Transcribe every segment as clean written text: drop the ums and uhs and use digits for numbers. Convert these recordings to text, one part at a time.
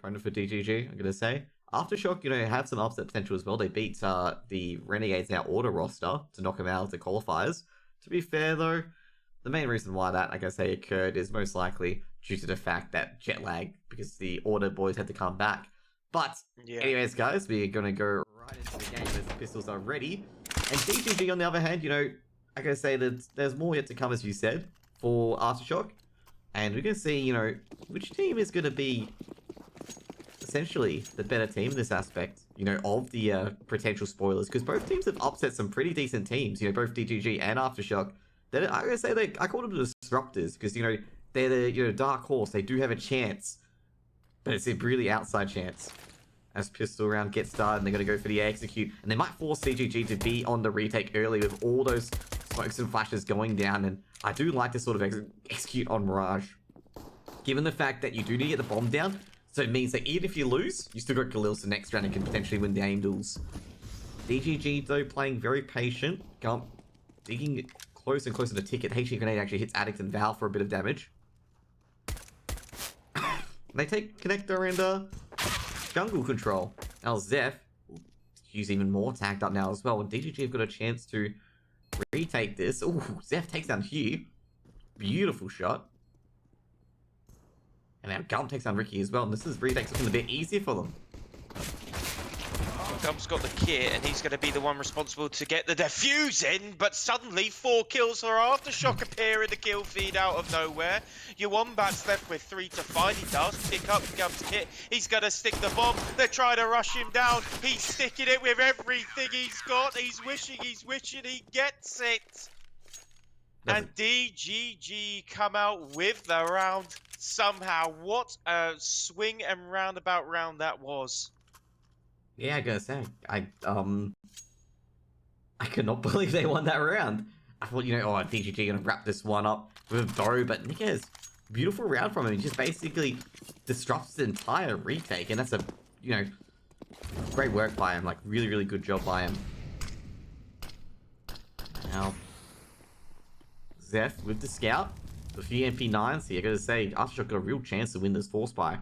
opponent for DGG, I'm going to say. Aftershock, have some upset potential as well. They beat the Renegades Now Order roster to knock them out of the qualifiers. To be fair, though, the main reason why that, like I say, occurred is most likely due to the fact that jet lag, because the Order boys had to come back. But, anyways, guys, we're going to go right into the game as the pistols are ready. And DGG, on the other hand, like I say, there's more yet to come, as you said, for Aftershock. And we're going to see, which team is going to be essentially the better team in this aspect, of the potential spoilers. Because both teams have upset some pretty decent teams, both DGG and Aftershock. I'm going to say I call them the disruptors, because, they're the dark horse. They do have a chance, but it's a really outside chance. As pistol round gets started, and they're going to go for the execute. And they might force DGG to be on the retake early with all those smokes and flashes going down. And I do like to sort of execute on Mirage. Given the fact that you do need to get the bomb down, so it means that even if you lose, you still got Galils the next round and can potentially win the aim duels. DGG, though, playing very patient. Digging closer and closer to ticket. HE Grenade actually hits Addict and Val for a bit of damage. They take Connector and jungle control. Now Zeph use even more tagged up now as well. And DGG have got a chance to retake this. Ooh, Zeph takes down Hugh. Beautiful shot. And now Gump takes down Ricky as well. And this retake's looking a bit easier for them. Gump's got the kit, and he's going to be the one responsible to get the defuse in, but suddenly 4 kills for Aftershock appear in the kill feed out of nowhere. Your Wombat's left with 3 to fight. He does pick up Gump's kit. He's going to stick the bomb. They're trying to rush him down. He's sticking it with everything he's got. He's wishing he gets it. And DGG come out with the round somehow. What a swing and roundabout round that was. Yeah, I gotta say, I could not believe they won that round. I thought, DGG gonna wrap this one up with a bow, but Nikes, beautiful round from him. He just basically disrupts the entire retake, and that's a, great work by him. Like, really, really good job by him. Now, Zeph with the scout, the few MP9s here. I gotta say, Aftershock got a real chance to win this force buy.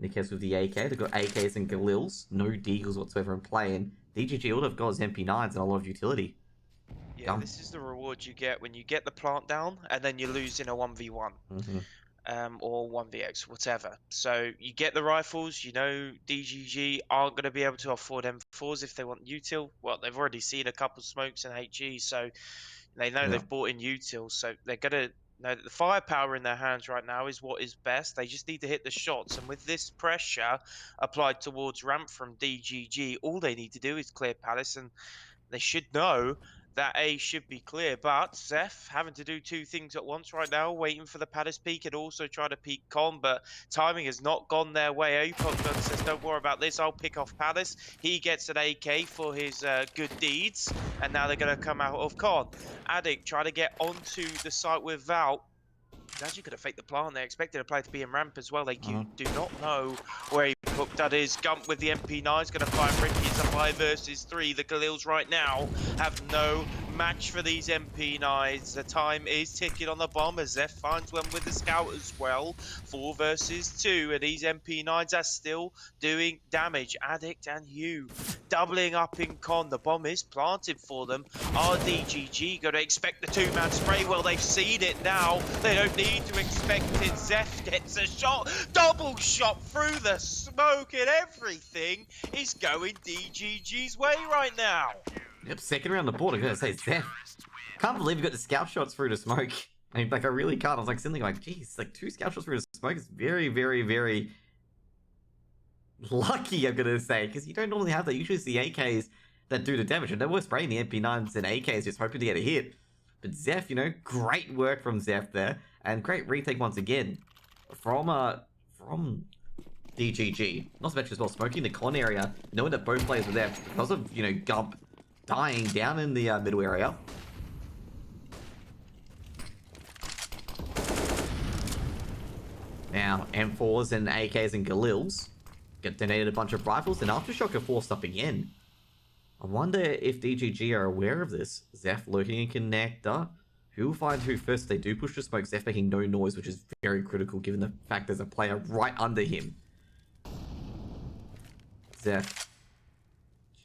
Nikes with the AK. They've got AKs and Galils. No Deagles whatsoever in play. And DGG, all they've got is MP9s and a lot of utility. Yeah, this is the reward you get when you get the plant down and then you lose in a 1v1. Or 1vx, whatever. So you get the rifles. DGG aren't going to be able to afford M4s if they want util. Well, they've already seen a couple smokes in HE, so they know they've bought in util. So they're going to know that the firepower in their hands right now is what is best. They just need to hit the shots, and with this pressure applied towards ramp from DGG, all they need to do is clear Palace, and they should know that A should be clear. But Zeph having to do 2 things at once right now, waiting for the Palace peak and also trying to peak Con, but timing has not gone their way. Apopgun says, don't worry about this, I'll pick off Palace. He gets an AK for his good deeds, and now they're going to come out of Con. Addict trying to get onto the site with Val. He's actually going to fake the plant. They expected a player to be in ramp as well. They do not know where he put that is. Gump with the MP9 is going to find Ricky. It's a 5 versus 3. The Galils right now have no match for these MP9s. The time is ticking on the bomb as Zeph finds one with the scout as well. 4 versus 2, and these MP9s are still doing damage. Addict and Hugh doubling up in Con. The bomb is planted for them. Are DGG going to expect the 2-man spray? Well, they've seen it now. They don't need to expect it. Zeph gets a shot. Double shot through the smoke, and everything is going DGG's way right now. Yep, second round the board. I'm gonna say Zeph. Can't believe we got the scout shots through the smoke. I really can't. I was sitting there going, geez, 2 scout shots through the smoke is very, very, very lucky, I'm gonna say, because you don't normally have that. Usually it's the AKs that do the damage, and they were spraying the MP9s and AKs just hoping to get a hit. But Zeph, great work from Zeph there, and great retake once again from DGG. Not to mention as well, smoking the Con area, knowing that both players were there because of, Gump dying down in the middle area. Now, M4s and AKs and Galils get donated a bunch of rifles, and Aftershock are forced up again. I wonder if DGG are aware of this. Zeph lurking in Connector. Who will find who first? They do push the smoke. Zeph making no noise, which is very critical given the fact there's a player right under him. Zeph.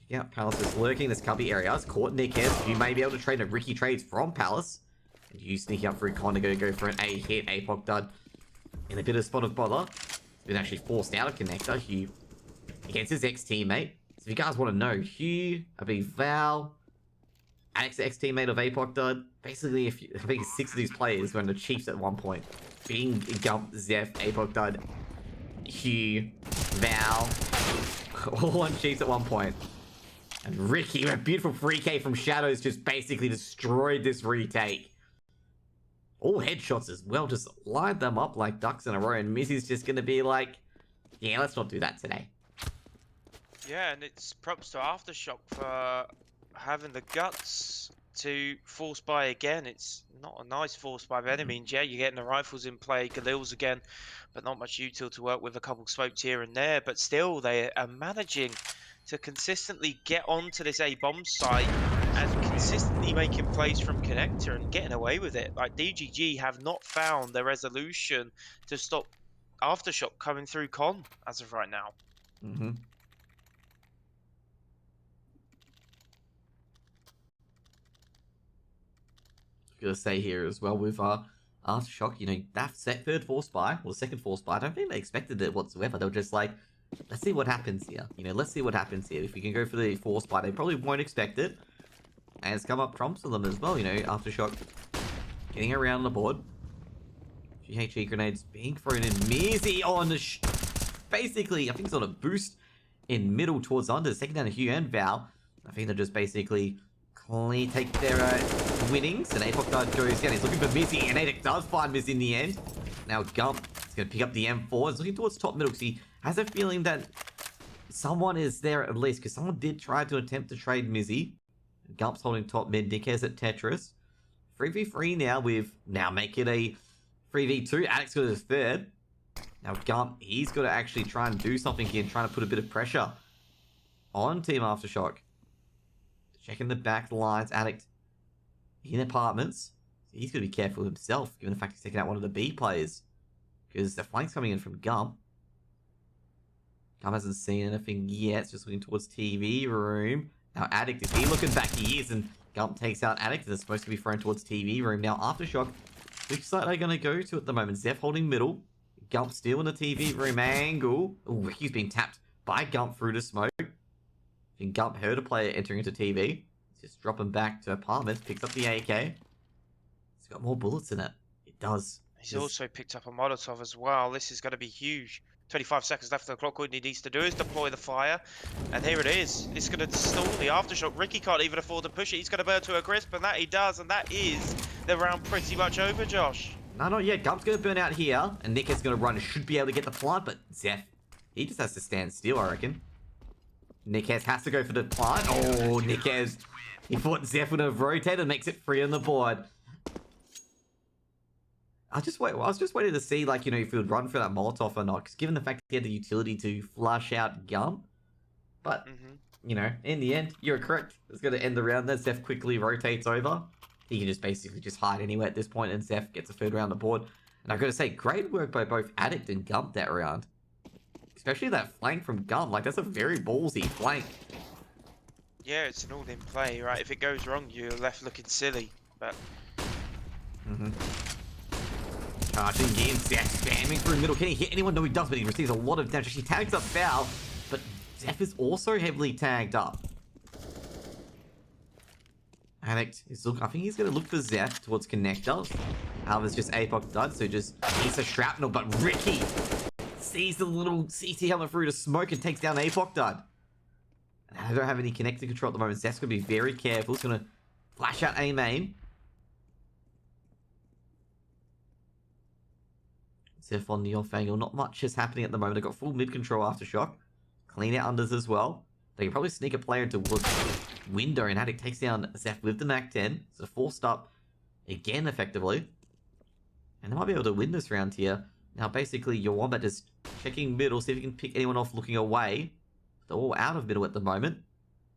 Check out Palace is lurking in this cubby area. It's caught Nick S. You may be able to trade a Ricky trades from Palace. And you sneaking up through Con to go for an A hit. APOC dud in a bit of spot of bother. He's been actually forced out of connector. Hugh against his ex-teammate. So if you guys want to know, Hugh, I mean Val, Alex, ex-teammate of APOC dud. Basically, I think 6 of these players were in the Chiefs at one point. Being Gump, Zeph, APOC dud, Hugh, Val, all on Chiefs at one point. And Ricky, with a beautiful free K from Shadows, just basically destroyed this retake. All headshots as well, just lined them up like ducks in a row, and Missy's just going to be like, yeah, let's not do that today. Yeah, and it's props to Aftershock for having the guts to force buy again. It's not a nice force buy by any means. Yeah, you're getting the rifles in play, Galil's again, but not much util to work with, a couple smokes here and there. But still, they are managing to consistently get onto this A-bomb site and consistently making plays from connector and getting away with it. Like, DGG have not found the resolution to stop Aftershock coming through Con as of right now. Mm-hmm. Gonna say here as well with Aftershock, you know, that third force buy, or second force buy, I don't think they expected it whatsoever. They were just like, let's see what happens here. You know, let's see what happens here. If we can go for the force buy, they probably won't expect it. And it's come up trumps for them as well, you know, Aftershock getting around the board. GHE grenades being thrown in. Mizzy on the basically, I think it's on a boost in middle towards under. Second down to Hugh and Val. I think they're just basically clean take their winnings. And APOC dud goes down. He's looking for Mizzy, and ADEC does find Mizzy in the end. Now Gump is going to pick up the M4. He's looking towards top middle because he has a feeling that someone is there at least, because someone did try to attempt to trade Mizzy. Gump's holding top mid. Nick has at Tetris. 3v3 now with, now make it a 3v2. Alex got his third. Now Gump, he's got to actually try and do something here and trying to put a bit of pressure on Team Aftershock. Checking the back lines. Addict in apartments. So he's got to be careful himself, given the fact he's taking out one of the B players. Because the flank's coming in from Gump. Gump hasn't seen anything yet. It's just looking towards TV room. Now Addict, is he looking back? He is, and Gump takes out Addict. It's supposed to be thrown towards TV room. Now Aftershock, which side are they going to go to at the moment? Zeph holding middle. Gump still in the TV room angle. Oh, Ricky's been tapped by Gump through the smoke. And Gump heard a player entering into TV. Just dropping back to apartments. Picks up the AK. It's got more bullets in it. It does. He's also picked up a Molotov as well. This is going to be huge. 25 seconds left of the clock. What he needs to do is deploy the fire. And here it is. It's going to stall the Aftershock. Ricky can't even afford to push it. He's going to burn to a crisp, and that he does. And that is the round pretty much over, Josh. No, not yet. Gump's going to burn out here. And Nick is going to run and should be able to get the plant. But Zeph, he just has to stand still, I reckon. Nickez has to go for the plant. Oh, Nickez. He thought Zeph would have rotated and makes it free on the board. I was just waiting to see, like, you know, if he would run for that Molotov or not. Because given the fact he had the utility to flush out Gump. But, you know, in the end, you're correct. It's going to end the round there. Zeph quickly rotates over. He can just basically just hide anywhere at this point. And Zeph gets a third round the board. And I've got to say, great work by both Addict and Gump that round. Especially that flank from Gump. Like, that's a very ballsy flank. Yeah, it's an all-in play, right? If it goes wrong, you're left looking silly. But... Charging in, Zeph spamming through middle. Can he hit anyone? No, he does, but he receives a lot of damage. He tags up Val, but Zeph is also heavily tagged up. Addict is I think he's going to look for Zeph towards connector. However, just APOC dud, so just needs a shrapnel, but Ricky sees the little CT helmet through to smoke and takes down APOC dud. And I don't have any connector control at the moment. Zeph's going to be very careful. He's going to flash out A main. Zeph on the off angle. Not much is happening at the moment. They've got full mid control Aftershock. Clean out unders as well. They can probably sneak a player into window, and Addict takes down Zeph with the MAC-10. So forced up again effectively. And they might be able to win this round here. Now basically your Wombat is checking middle, see if you can pick anyone off looking away. They're all out of middle at the moment.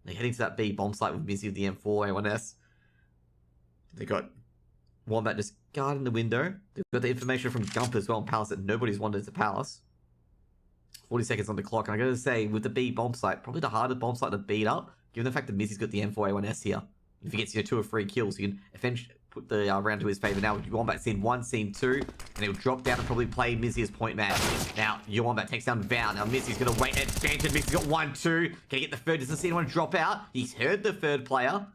They're heading to that B bomb site with Mizzy of the M4 A1S. They got Wombat just guarding the window. They've got the information from Gump as well in Palace that nobody's wanted to Palace. 40 seconds on the clock. And I gotta say, with the B bomb site, probably the hardest bomb site to beat up, given the fact that Mizzy's got the M4A1S here. If he gets 2 or 3 kills, he can eventually put the round to his favor. Now, Wombat scene 1, scene 2, and he'll drop down and probably play Mizzy as point man. Now, Wombat takes down Val. Now, Mizzy's gonna wait at advantage. Mizzy's got 1, 2. Can he get the third? Doesn't see anyone drop out. He's heard the third player.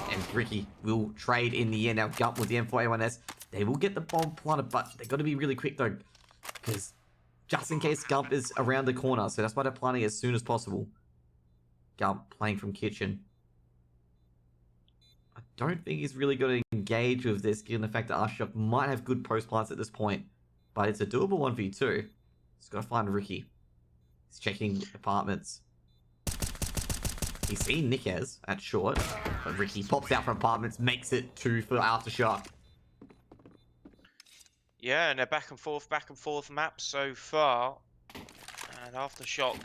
And Ricky will trade in the end. Now, Gump with the M4A1S. They will get the bomb planted, but they've got to be really quick, though. Because just in case Gump is around the corner. So that's why they're planting as soon as possible. Gump playing from kitchen. I don't think he's really going to engage with this, given the fact that Aftershock might have good post plants at this point. But it's a doable 1v2. He's got to find Ricky. He's checking apartments. He's seen Nikez at short, but Ricky pops out from apartments, makes it 2 for Aftershock. Yeah, and a back and forth map so far. And Aftershock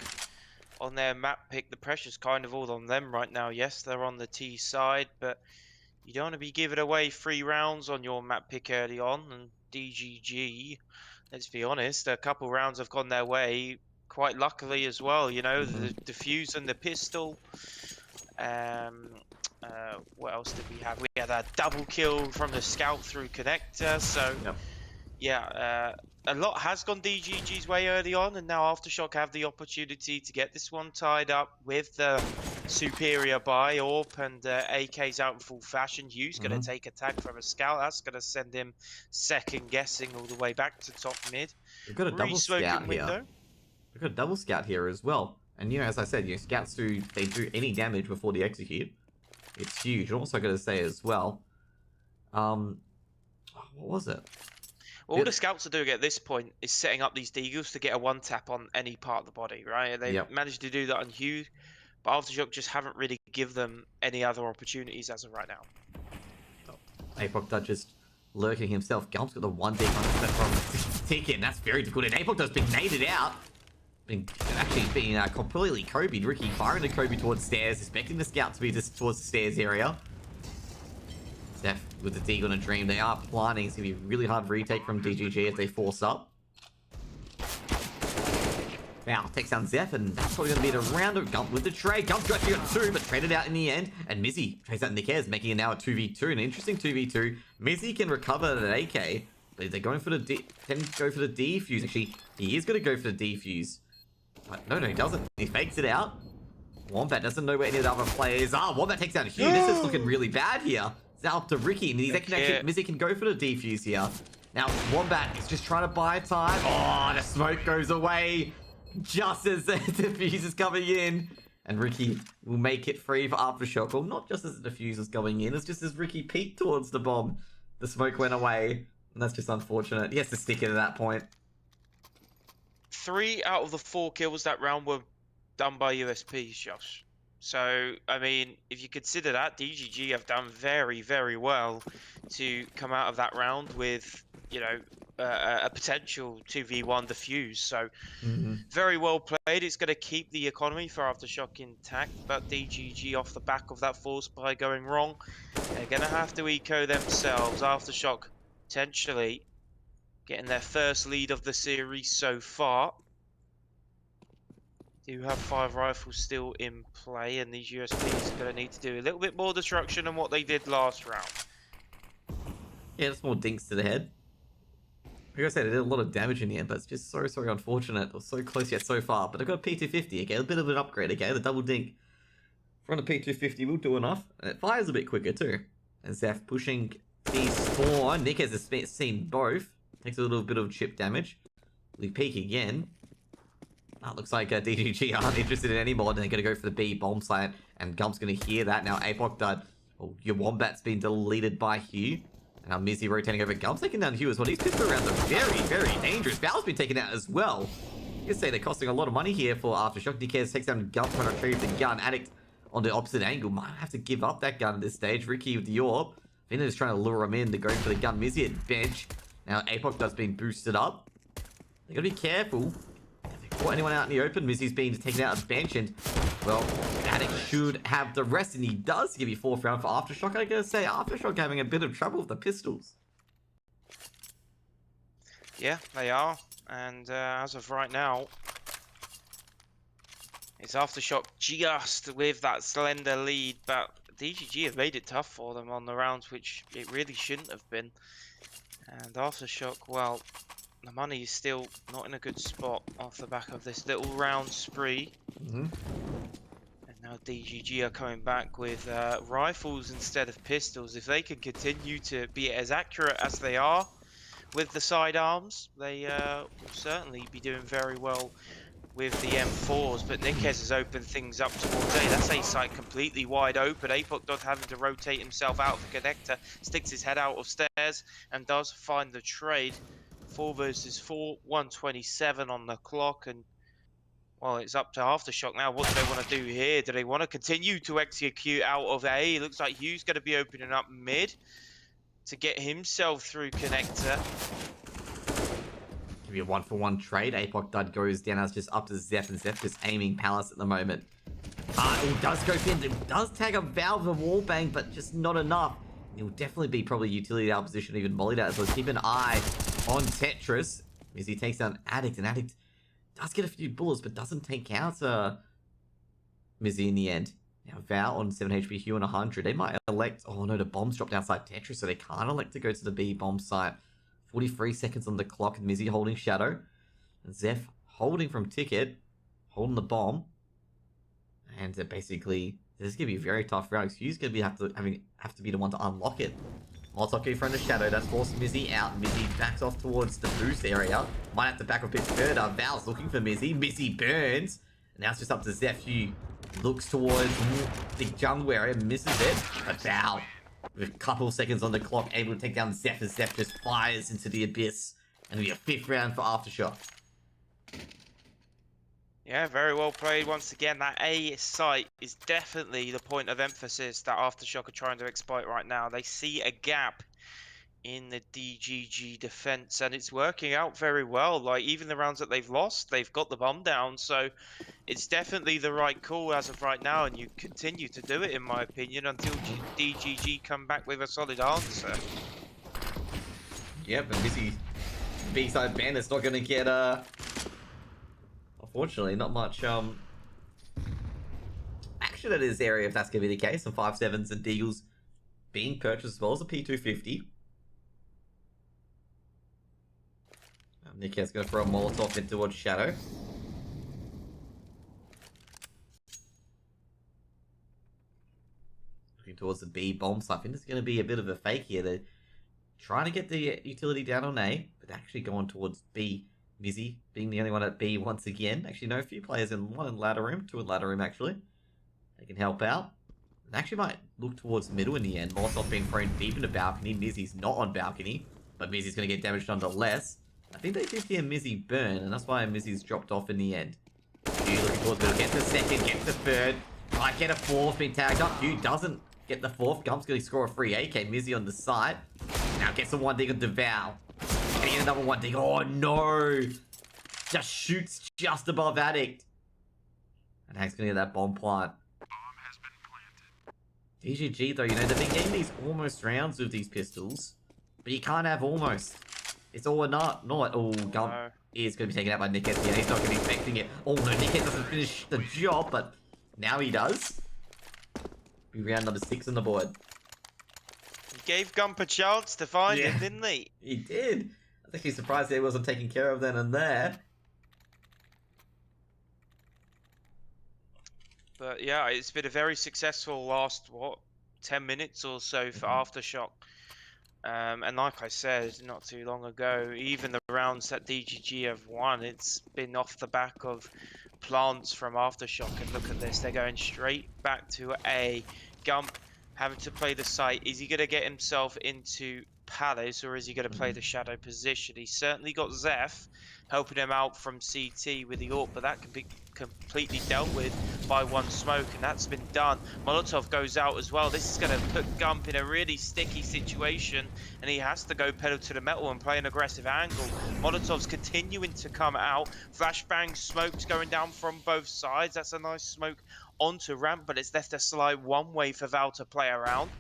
on their map pick, the pressure's kind of all on them right now. Yes, they're on the T side, but you don't want to be giving away 3 rounds on your map pick early on. And DGG, let's be honest, a couple rounds have gone their way quite luckily as well. You know, the defuse and the pistol. What else did we have? We had a double kill from the scout through connector. So, Yep. Yeah, a lot has gone DGG's way early on, and now Aftershock have the opportunity to get this one tied up with the superior buy AWP, and AK's out in full fashion. Hugh's going to take a tag from a scout. That's going to send him second guessing all the way back to top mid. We've got a double scout here. We've got a double scout here as well. And, as I said, scouts do any damage before they execute. It's huge. I'm also going to say as well, what was it? All the scouts are doing at this point is setting up these deagles to get a 1-tap on any part of the body, right? They managed to do that on Hugh, but Aftershock just haven't really give them any other opportunities as of right now. Apoc just lurking himself. Gump's got the 1 deep from Ticket, and that's very difficult. And Apoc being naded out. Being completely Kobe'd. Ricky firing the Kobe towards stairs, expecting the scout to be just towards the stairs area. Zeph with the Deagle and a Dream. They are planning. It's going to be a really hard retake from DGG as they force up. Now, takes down Zeph, and that's probably going to be the round of Gump with the trade. Gump's actually got 2, but traded out in the end. And Mizzy trades out Nikez, making it now a 2v2. An interesting 2v2. Mizzy can recover an AK, but they're going for the defuse. Actually, he is going to go for the defuse. But no, he doesn't. He fakes it out. Wombat doesn't know where any of the other players are. Wombat takes down Hugh. This is looking really bad here. It's now up to Ricky, and Mizzy can go for the defuse here. Now, Wombat is just trying to buy time. Oh, the smoke goes away just as the defuse is coming in. And Ricky will make it free for Aftershock. Well, not just as the defuse is going in, it's just as Ricky peeked towards the bomb. The smoke went away, and that's just unfortunate. He has to stick it at that point. 3 out of the 4 kills that round were done by USPs, Josh. So, I mean, if you consider that, DGG have done very, very well to come out of that round with, a potential 2v1 defuse. So, very well played. It's going to keep the economy for Aftershock intact, but DGG off the back of that force buy going wrong, they're going to have to eco themselves. Aftershock potentially getting their first lead of the series so far. Do have 5 rifles still in play, and these USPs are going to need to do a little bit more destruction than what they did last round. Yeah, just more dinks to the head. Like I said, it did a lot of damage in the end, but it's just so unfortunate. Or so close yet so far. But I've got a P250, okay? A bit of an upgrade, okay? The double dink from the P250 will do enough. And it fires a bit quicker, too. And Zeph pushing T-Spawn. Nick has seen both. Takes a little bit of chip damage. We peek again. That looks like DGG aren't interested in any more, and they're going to go for the B bomb site, and Gump's going to hear that. Now Apoc died. Oh, your Wombat's been deleted by Hugh. And now Mizzy rotating over. Gump's taking down Hugh as well. These pistol rounds are very, very dangerous. Val's been taken out as well. You can say they're costing a lot of money here for Aftershock. Nikez takes down Gump trying to retrieve the gun. Addict on the opposite angle. Might have to give up that gun at this stage. Ricky with the AWP. Vina is trying to lure him in to go for the gun. Mizzy at bench. Now Apoc does being boosted up. They gotta be careful. Caught anyone out in the open. Mizzy's being taken out of bench, and well, Addict should have the rest, and he does give you 4th round for Aftershock. I gotta say, Aftershock having a bit of trouble with the pistols. Yeah, they are, and as of right now, It's Aftershock just with that slender lead, but DGG have made it tough for them on the rounds, which it really shouldn't have been. And Aftershock, well, the money is still not in a good spot off the back of this little round spree. Mm-hmm. And now DGG are coming back with rifles instead of pistols. If they can continue to be as accurate as they are with the sidearms, they will certainly be doing very well with the M4s, but Nikez has opened things up towards A. That's A site completely wide open. Apok having to rotate himself out of the connector, sticks his head out of stairs, and does find the trade. 4 versus 4, 127 on the clock, and well, it's up to Aftershock now. What do they want to do here? Do they want to continue to execute out of A? It looks like Hugh's going to be opening up mid to get himself through connector. Give you a 1-for-1 trade. Apok Dud goes down. It's just up to Zeph, and Zeph just aiming Palace at the moment. It does go in. It does tag a Valve of wallbang, but just not enough. It will definitely be probably utility out position, even mollied out. So let's keep an eye on Tetris as he takes down Addict, and Addict does get a few bullets, but doesn't take out Mizzy in the end. Now Val on 7 HP, Hugh on 100. They might elect... Oh no, the bomb's dropped outside Tetris, so they can't elect to go to the B bomb site. 43 seconds on the clock, and Mizzy holding Shadow. And Zeph holding from Ticket, holding the bomb. And basically, this is going to be a very tough round. Hugh's going to have to be the one to unlock it. Molotov in front of Shadow, that's forced Mizzy out. Mizzy backs off towards the boost area. Might have to back a bit further. Val's looking for Mizzy. Mizzy burns. And now it's just up to Zeph. Hugh looks towards the jungle area, misses it. But Val, with a couple of seconds on the clock, able to take down Zeph as Zeph just fires into the abyss. And it'll be a 5th round for Aftershock. Yeah, very well played. Once again, that A site is definitely the point of emphasis that Aftershock are trying to exploit right now. They see a gap in the DGG defense, and it's working out very well. Like, even the rounds that they've lost, they've got the bomb down, so it's definitely the right call as of right now, and you continue to do it, in my opinion, until DGG come back with a solid answer. Yep, and Mizzy B-side bandit's not going to get unfortunately, not much action in this area if that's going to be the case. Some 5.7s and Deagles being purchased as well as a P250. Nikki's going to throw a Molotov in towards Shadow. Looking towards the B bomb site. I think it's going to be a bit of a fake here. They're trying to get the utility down on A, but actually going towards B. Mizzy being the only one at B once again. Actually, no, a few players in one in ladder room, 2 in ladder room actually. They can help out. And actually might look towards middle in the end. Molotov being thrown deep into balcony. Mizzy's not on balcony, but Mizzy's going to get damaged nonetheless. I think they did hear Mizzy burn, and that's why Mizzy's dropped off in the end. Hugh looking towards middle, gets the 2nd, gets the 3rd. Might get a 4th, being tagged up. Hugh doesn't get the 4th. Gump's going to score a free AK. Mizzy on the side. Now gets the 1 dig on Deval. Getting another 1 dig. Oh no! Just shoots just above Addict. And Hank's gonna get that bomb plant. DGG though, you know, they've been getting these almost rounds with these pistols. But you can't have almost. It's all or not. Oh, Gump is gonna be taken out by Nikez again. He's not gonna be expecting it. Oh no, Nikez doesn't finish the job, but now he does. Be round number 6 on the board. He gave Gump a chance to find him, didn't he? He did. I was actually surprised that he wasn't taken care of then and there. But yeah, it's been a very successful last, 10 minutes or so for Aftershock. And like I said not too long ago, even the rounds that DGG have won, it's been off the back of plants from Aftershock. And look at this, they're going straight back to A. Gump having to play the site. Is he going to get himself into Palace, or is he going to play the shadow position? He's certainly got Zeph helping him out from CT with the AWP, but that can be completely dealt with by one smoke, and that's been done. Molotov goes out as well. This is going to put Gump in a really sticky situation, and he has to go pedal to the metal and play an aggressive angle. Molotov's continuing to come out. Flashbang smokes going down from both sides. That's a nice smoke onto ramp, but it's left a slide one way for Val to play around.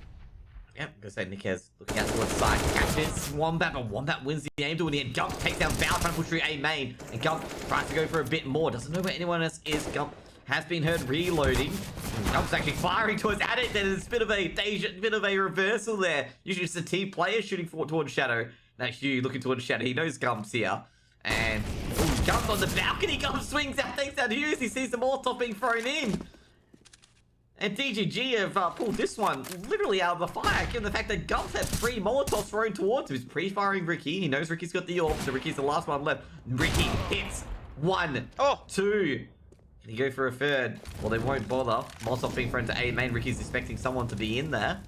Yep, I'm gonna say Nikez looking out towards the side. Catches Wombat, but Wombat wins the aim to in the end. Gump takes down Val, trying to push through A main. And Gump tries to go for a bit more. Doesn't know where anyone else is. Gump has been heard reloading. Gump's actually firing towards Addict. There's a bit of a reversal there. Usually it's a team player shooting towards Shadow. Now Hugh looking towards Shadow. He knows Gump's here. And Gump's on the balcony. Gump swings out, takes out Hughes. He sees the Molotov being thrown in. And DGG have pulled this one literally out of the fire, given the fact that Gump's had 3 Molotovs thrown towards him. He's pre-firing Ricky. He knows Ricky's got the AWP, so Ricky's the last one left. Ricky hits 1, 2. Can he go for a third? Well, they won't bother. Molotov being thrown to A main. Ricky's expecting someone to be in there.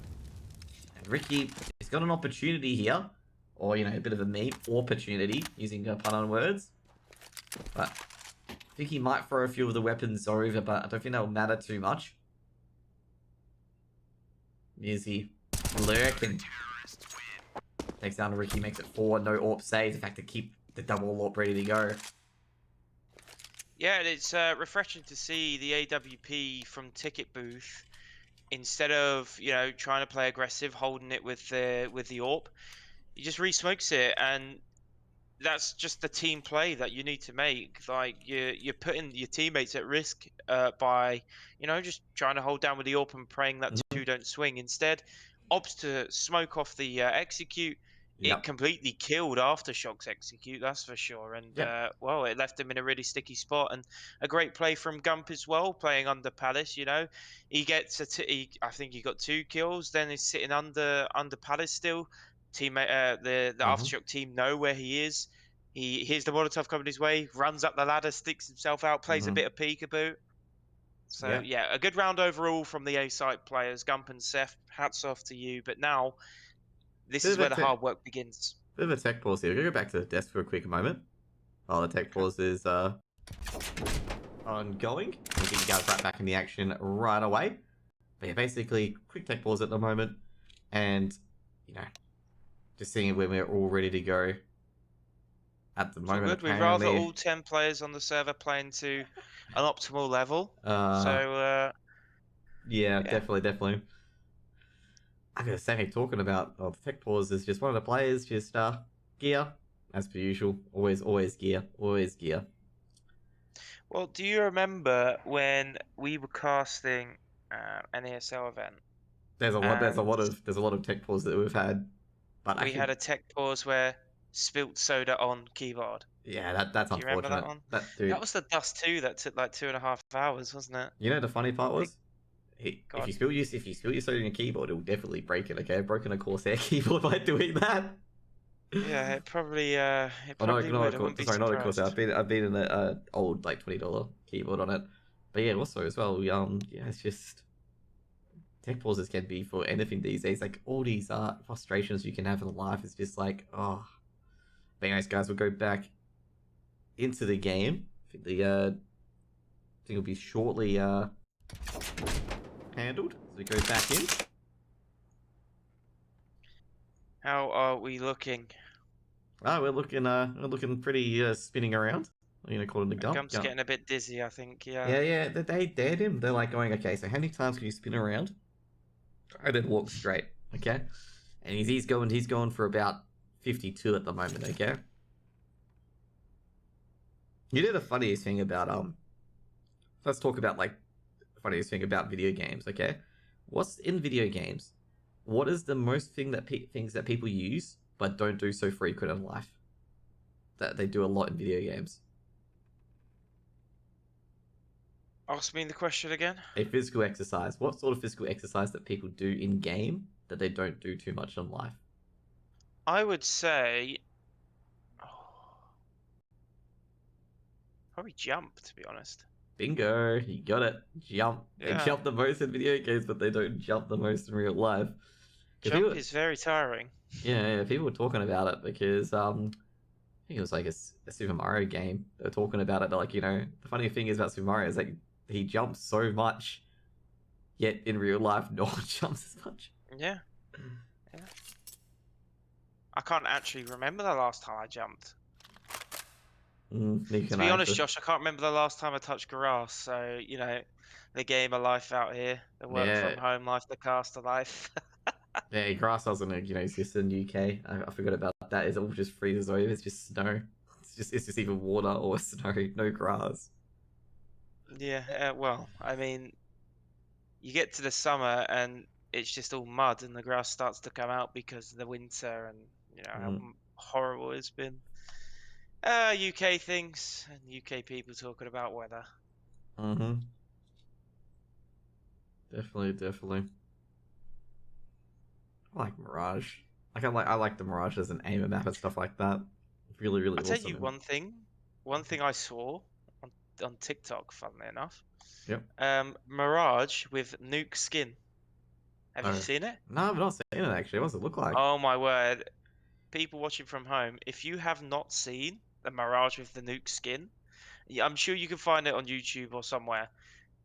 And Ricky has got an opportunity here. Or, you know, a bit of a meme opportunity, using a pun on words. But I think he might throw a few of the weapons over, but I don't think that'll matter too much. Is he lurking? Takes down Ricky, makes it 4. No AWP saves. In fact, to keep the double AWP ready to go. Yeah, it's refreshing to see the AWP from Ticket Booth, instead of, you know, trying to play aggressive, holding it with the AWP. He just re-smokes it, and that's just the team play that you need to make. Like, you're putting your teammates at risk by, you know, just trying to hold down with the AWP and praying that 2 don't swing. Instead, opts to smoke off the execute. It completely killed Aftershock's execute, that's for sure. And, well, it left him in a really sticky spot. And a great play from Gump as well, playing under Palace, you know. He gets I think he got 2 kills, then he's sitting under Palace still. Teammate, the Aftershock team know where he is. He hears the Molotov coming his way, runs up the ladder, sticks himself out, plays a bit of peekaboo. So yeah, a good round overall from the A-side players. Gump and Seth, hats off to you. But now, this is where the hard work begins. Bit of a tech pause here. We're going to go back to the desk for a quick moment. While the tech pause is ongoing. We'll get you guys right back in the action right away. But yeah, basically, quick tech pause at the moment. And, you know, just seeing when we're all ready to go at the moment. We'd rather all 10 players on the server playing to an optimal level. Yeah, definitely. I'm going to say, talking about tech pause is just one of the players, just gear, as per usual. Always gear. Well, do you remember when we were casting an ESL event? There's a lot of tech pause that we've had. But we had a tech pause where spilt soda on keyboard. Yeah, that's unfortunate. Do you remember that one? That was the Dust 2 that took like 2.5 hours, wasn't it? You know the funny part was, if you spill your soda on your keyboard, it will definitely break it. Okay, I've broken a Corsair keyboard by doing that. Yeah, it probably would. Sorry, not a Corsair. I've been in an old like $20 keyboard on it. But yeah, also as well, it's just. Tech pauses can be for anything these days. Like, all these frustrations you can have in life is just like, oh. But anyways, guys, we'll go back into the game. I think it'll be shortly handled. So we go back in. How are we looking? We're looking pretty spinning around. You know, according to Gump. Gump's getting a bit dizzy, I think. Yeah. They dared him. They're like going, okay, so how many times can you spin around? And then walk straight, okay? And he's going for about 52 at the moment, okay? You know the funniest thing about let's talk about like the funniest thing about video games, okay? What's in video games? What is the most things that people use but don't do so frequent in life? That they do a lot in video games. Ask me the question again. A physical exercise. What sort of physical exercise that people do in game that they don't do too much in life? I would say probably jump, to be honest. Bingo, you got it. Jump. Yeah. They jump the most in video games, but they don't jump the most in real life. Jump is very tiring. Yeah, people were talking about it because I think it was like a Super Mario game. They were talking about it. They're like, you know, the funny thing is about Super Mario is like he jumps so much, yet in real life no one jumps as much. Yeah. I can't actually remember the last time I jumped. To be honest, Josh, I can't remember the last time I touched grass. So, you know, the game of life out here, the work from home life, the caster life. Yeah, grass doesn't exist in the UK. I forgot about that. It all just freezes over. It's just snow. It's just either water or snow. No grass. Yeah, well, I mean, you get to the summer and it's just all mud and the grass starts to come out because of the winter and how Mm, horrible it's been. UK things and UK people talking about weather. mm-hmm. Definitely, definitely. I like Mirage. I like the Mirage as an aim map and stuff like that. Really, really I'll tell you awesome. one thing I saw on TikTok, funnily enough. Yep. Mirage with Nuke skin. Have you Oh. seen it? No, I've not seen it actually. What's it look like? Oh my word. People watching from home, if you have not seen the Mirage with the Nuke skin, I'm sure you can find it on YouTube or somewhere.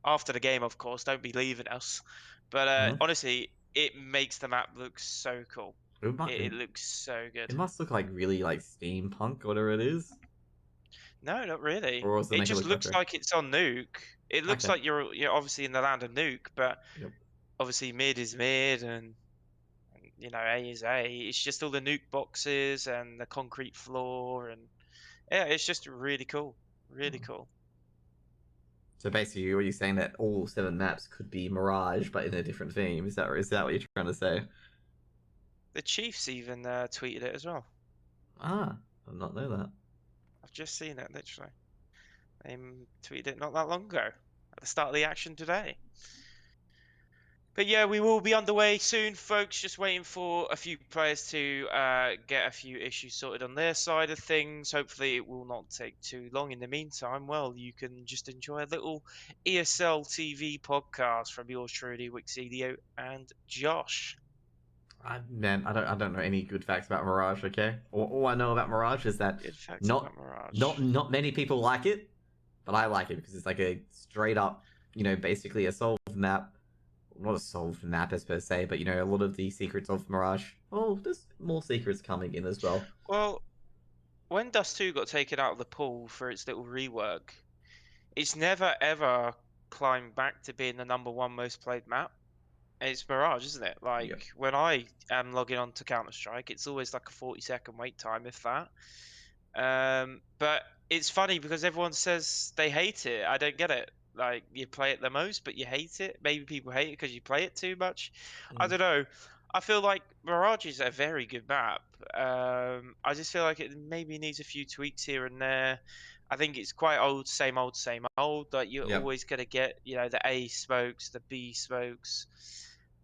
After the game, of course, don't be leaving us. But Mm-hmm. honestly, it makes the map look so cool. It, mu- It, it, it looks so it good. must look like really like steampunk, whatever it is. No, not really. Or does it It make it just look looks okay? like it's on Nuke. It looks Okay. like you're obviously in the land of Nuke, but Yep. obviously mid is mid and A is A. It's just all the Nuke boxes and the concrete floor and yeah, it's just really cool. Really Hmm. cool. So basically, what you're saying that all 7 maps could be Mirage, but in a different theme. Is that what you're trying to say? The Chiefs even tweeted it as well. Ah, I did not know that. I've just seen it literally. They tweeted it not that long ago at the start of the action today. But yeah, we will be underway soon, folks. Just waiting for a few players to get a few issues sorted on their side of things. Hopefully, it will not take too long. In the meantime, well, you can just enjoy a little ESL TV podcast from yours truly, Wixedio and Josh. Man, I don't know any good facts about Mirage. Okay, all I know about Mirage is that Good facts not about Mirage. not many people like it, but I like it because it's like a straight up, basically a solved map. Not a solved map as per se, but a lot of the secrets of Mirage. Oh, there's more secrets coming in as well. Well, when Dust 2 got taken out of the pool for its little rework, it's never ever climbed back to being the #1 most played map. It's Mirage, isn't it? Yep. Like when I am logging on to Counter Strike, it's always like a 40-second wait time, if that. But it's funny because everyone says they hate it. I don't get it. Like you play it the most, but you hate it. Maybe people hate it because you play it too much. I Mm. don't know. I feel like Mirage is a very good map. I just feel like it maybe needs a few tweaks here and there. I think it's quite old, same old, same old. Like you're Yep. always gonna get, the A smokes, the B smokes.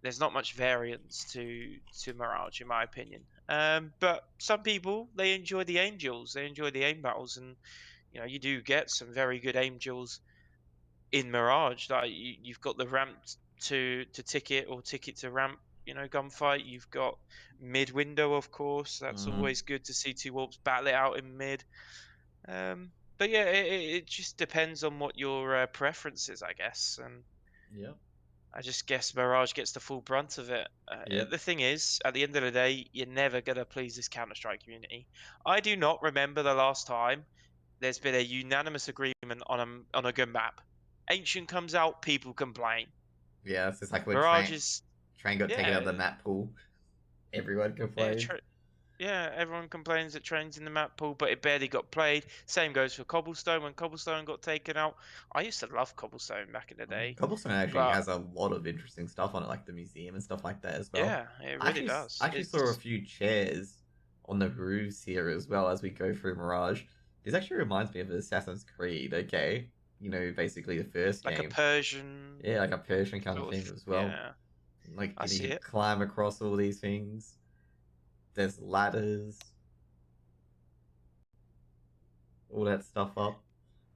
There's not much variance to Mirage, in my opinion. But some people they enjoy the Angels, they enjoy the aim battles, and you do get some very good Angels in Mirage. Like you've got the ramp to ticket or ticket to ramp, gunfight. You've got mid window, of course. That's Mm-hmm. always good to see two warps battle it out in mid. But yeah, it just depends on what your preference is, I guess. And Yep. I just guess Mirage gets the full brunt of it. Yep. The thing is, at the end of the day, you're never going to please this Counter Strike community. I do not remember the last time there's been a unanimous agreement on a good map. Ancient comes out, people complain. Yeah, it's just like when Mirage Train is, Train got taken out yeah, of the map pool. Everyone yeah, complained. yeah, everyone complains that Train's in the map pool, but it barely got played. Same goes for Cobblestone. When Cobblestone got taken out, I used to love Cobblestone back in the day, Cobblestone actually but has a lot of interesting stuff on it, like the museum and stuff like that as well. yeah, it I really actually, does. I actually saw a It's few chairs on the roofs here as well as we go through Mirage. This actually reminds me of Assassin's Creed, okay? Basically the first like a game. Persian Yeah, like a Persian kind of sort thing of, as well. yeah, Like, I you see can it. climb across all these things. There's ladders, all that stuff up.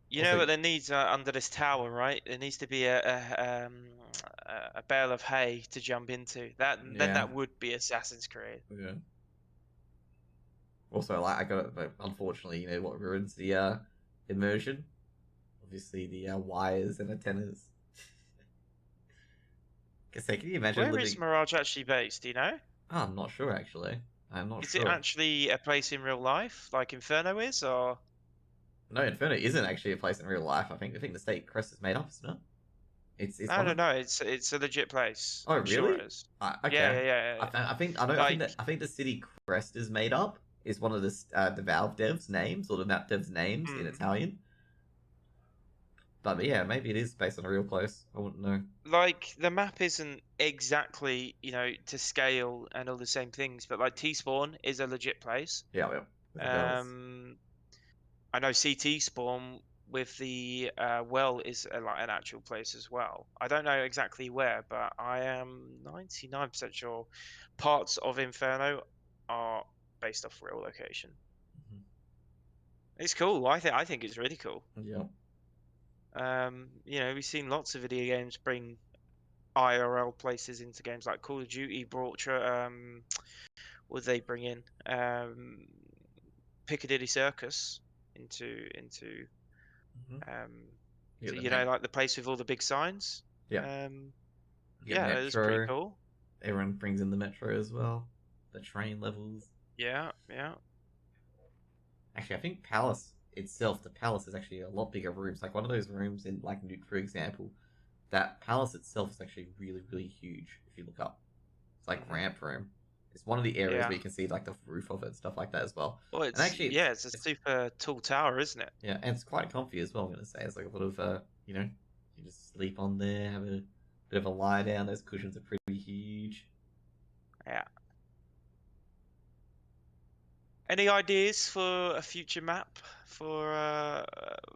You know Also, what there needs under this tower, right? There needs to be a bale of hay to jump into. Then yeah, that would be Assassin's Creed. yeah. Also, like I got, but unfortunately, what ruins the immersion? Obviously, the wires and antennas. Say, can you imagine Where is living? Mirage actually based? Do you know? Oh, I'm not sure actually. I'm not Is it sure. actually a place in real life, like Inferno is, or No, Inferno isn't actually a place in real life. I think the state crest is made up, isn't it? It's no, one no, of. no? It's a legit place. Oh, I'm sure really? it is. Yeah, Okay. yeah, yeah, yeah. I think Like, that the city crest is made up. Is one of the Valve devs' names or the map devs' names in hmm. Italian. But yeah, maybe it is based on a real place. I wouldn't know. Like the map isn't exactly, to scale and all the same things, but like T-Spawn is a legit place. Yeah, yeah. With the bells. I know CT Spawn with the well is like an actual place as well. I don't know exactly where, but I am 99% sure parts of Inferno are based off real location. Mhm. It's cool. I think it's really cool. Yeah. We've seen lots of video games bring IRL places into games like Call of Duty brought what did they bring in? Piccadilly Circus into Mhm. so, The met- like the place with all the big signs. yeah. Yeah, it's pretty Metro. cool. Everyone brings in the metro as well. The train levels. Yeah. Actually, I think Palace itself, the Palace is actually a lot bigger rooms. Like one of those rooms in like Newt, for example, that Palace itself is actually really, really huge. If you look up, it's like Mhm. ramp room. It's one of the areas Yeah. where you can see like the roof of it and stuff like that as well. Well, And actually, it's a super tall tower, isn't it? yeah, and it's quite comfy as well. I'm gonna say it's like a lot of you just sleep on there, have a bit of a lie down. Those cushions are pretty huge. Yeah. Any ideas for a future map for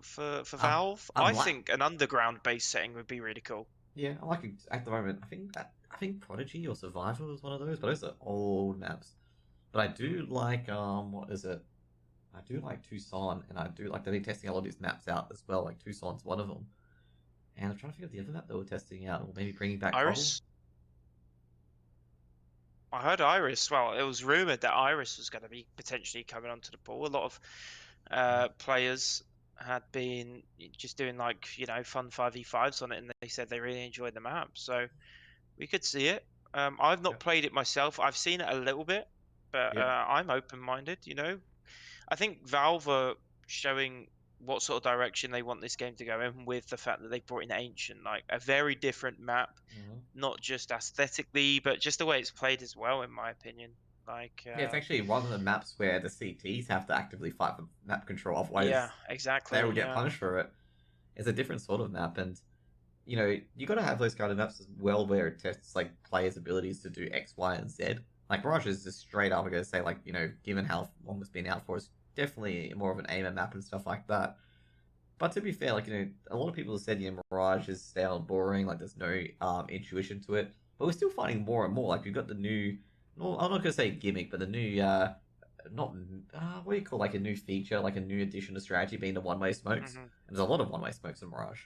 Valve? I Unlike think an underground base setting would be really cool. Yeah, I like it at the moment. I think Prodigy or Survival is one of those, but those are old maps. But I do like what is it? I do like Tucson, and I do like they've been testing a lot of these maps out as well. Like Tucson's one of them, and I'm trying to think of the other map they were testing out, or maybe bringing back Iris? I heard Iris. Well, it was rumored that Iris was going to be potentially coming onto the pool. A lot of players had been just doing like fun 5v5s on it, and they said they really enjoyed the map. So we could see it. I've not Yep. played it myself. I've seen it a little bit, but Yep. I'm open-minded. I think Valve are showing what sort of direction they want this game to go in with the fact that they brought in Ancient, like a very different map, not just aesthetically, but just the way it's played as well, in my opinion. Like, Yeah, it's actually one of the maps where the CTs have to actively fight for map control, otherwise yeah, exactly. they will get punished for it. It's a different sort of map, and you got to have those kind of maps as well where it tests like players' abilities to do X, Y, and Z. Like Mirage is just straight up. I'm gonna say like given how long it's been out for, it's definitely more of an aimer map and stuff like that. But to be fair, like a lot of people have said Mirage is stale and boring. Like there's no intuition to it. But we're still finding more and more. Like we've got the new. No, I'm not gonna say gimmick, but the new not what do you call like a new feature, like a new addition to strategy being the one-way smokes. And there's a lot of one-way smokes in Mirage.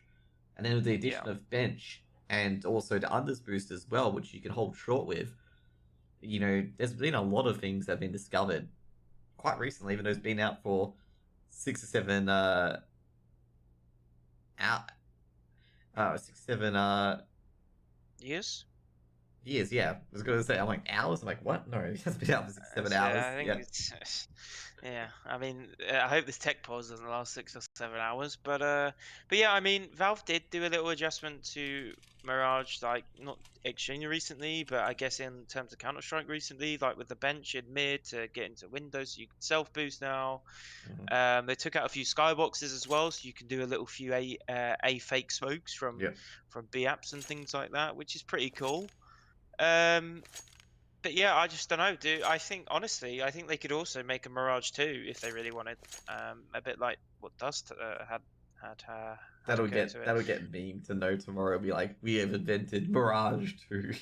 And then with the addition of bench and also the unders boost as well, which you can hold short with, there's been a lot of things that have been discovered quite recently, even though it's been out for 6 or 7 years. Years, yeah. I was going to say, I'm like, hours? I'm like, what? No, it has been out for 6 or 7 hours. I think it's yeah. I mean, I hope this tech pause doesn't last 6 or 7 hours, but yeah. I mean, Valve did do a little adjustment to Mirage, like not extremely recently, but I guess in terms of Counter Strike recently, like with the bench in mid to get into Windows, so you can self boost now. They took out a few skyboxes as well, so you can do a few a fake smokes from B apps and things like that, which is pretty cool. But yeah, I just don't know. I think honestly, I think they could also make a Mirage 2 if they really wanted. A bit like what Dust had. That'll get memed to know tomorrow. It'll be like, we have invented Mirage 2.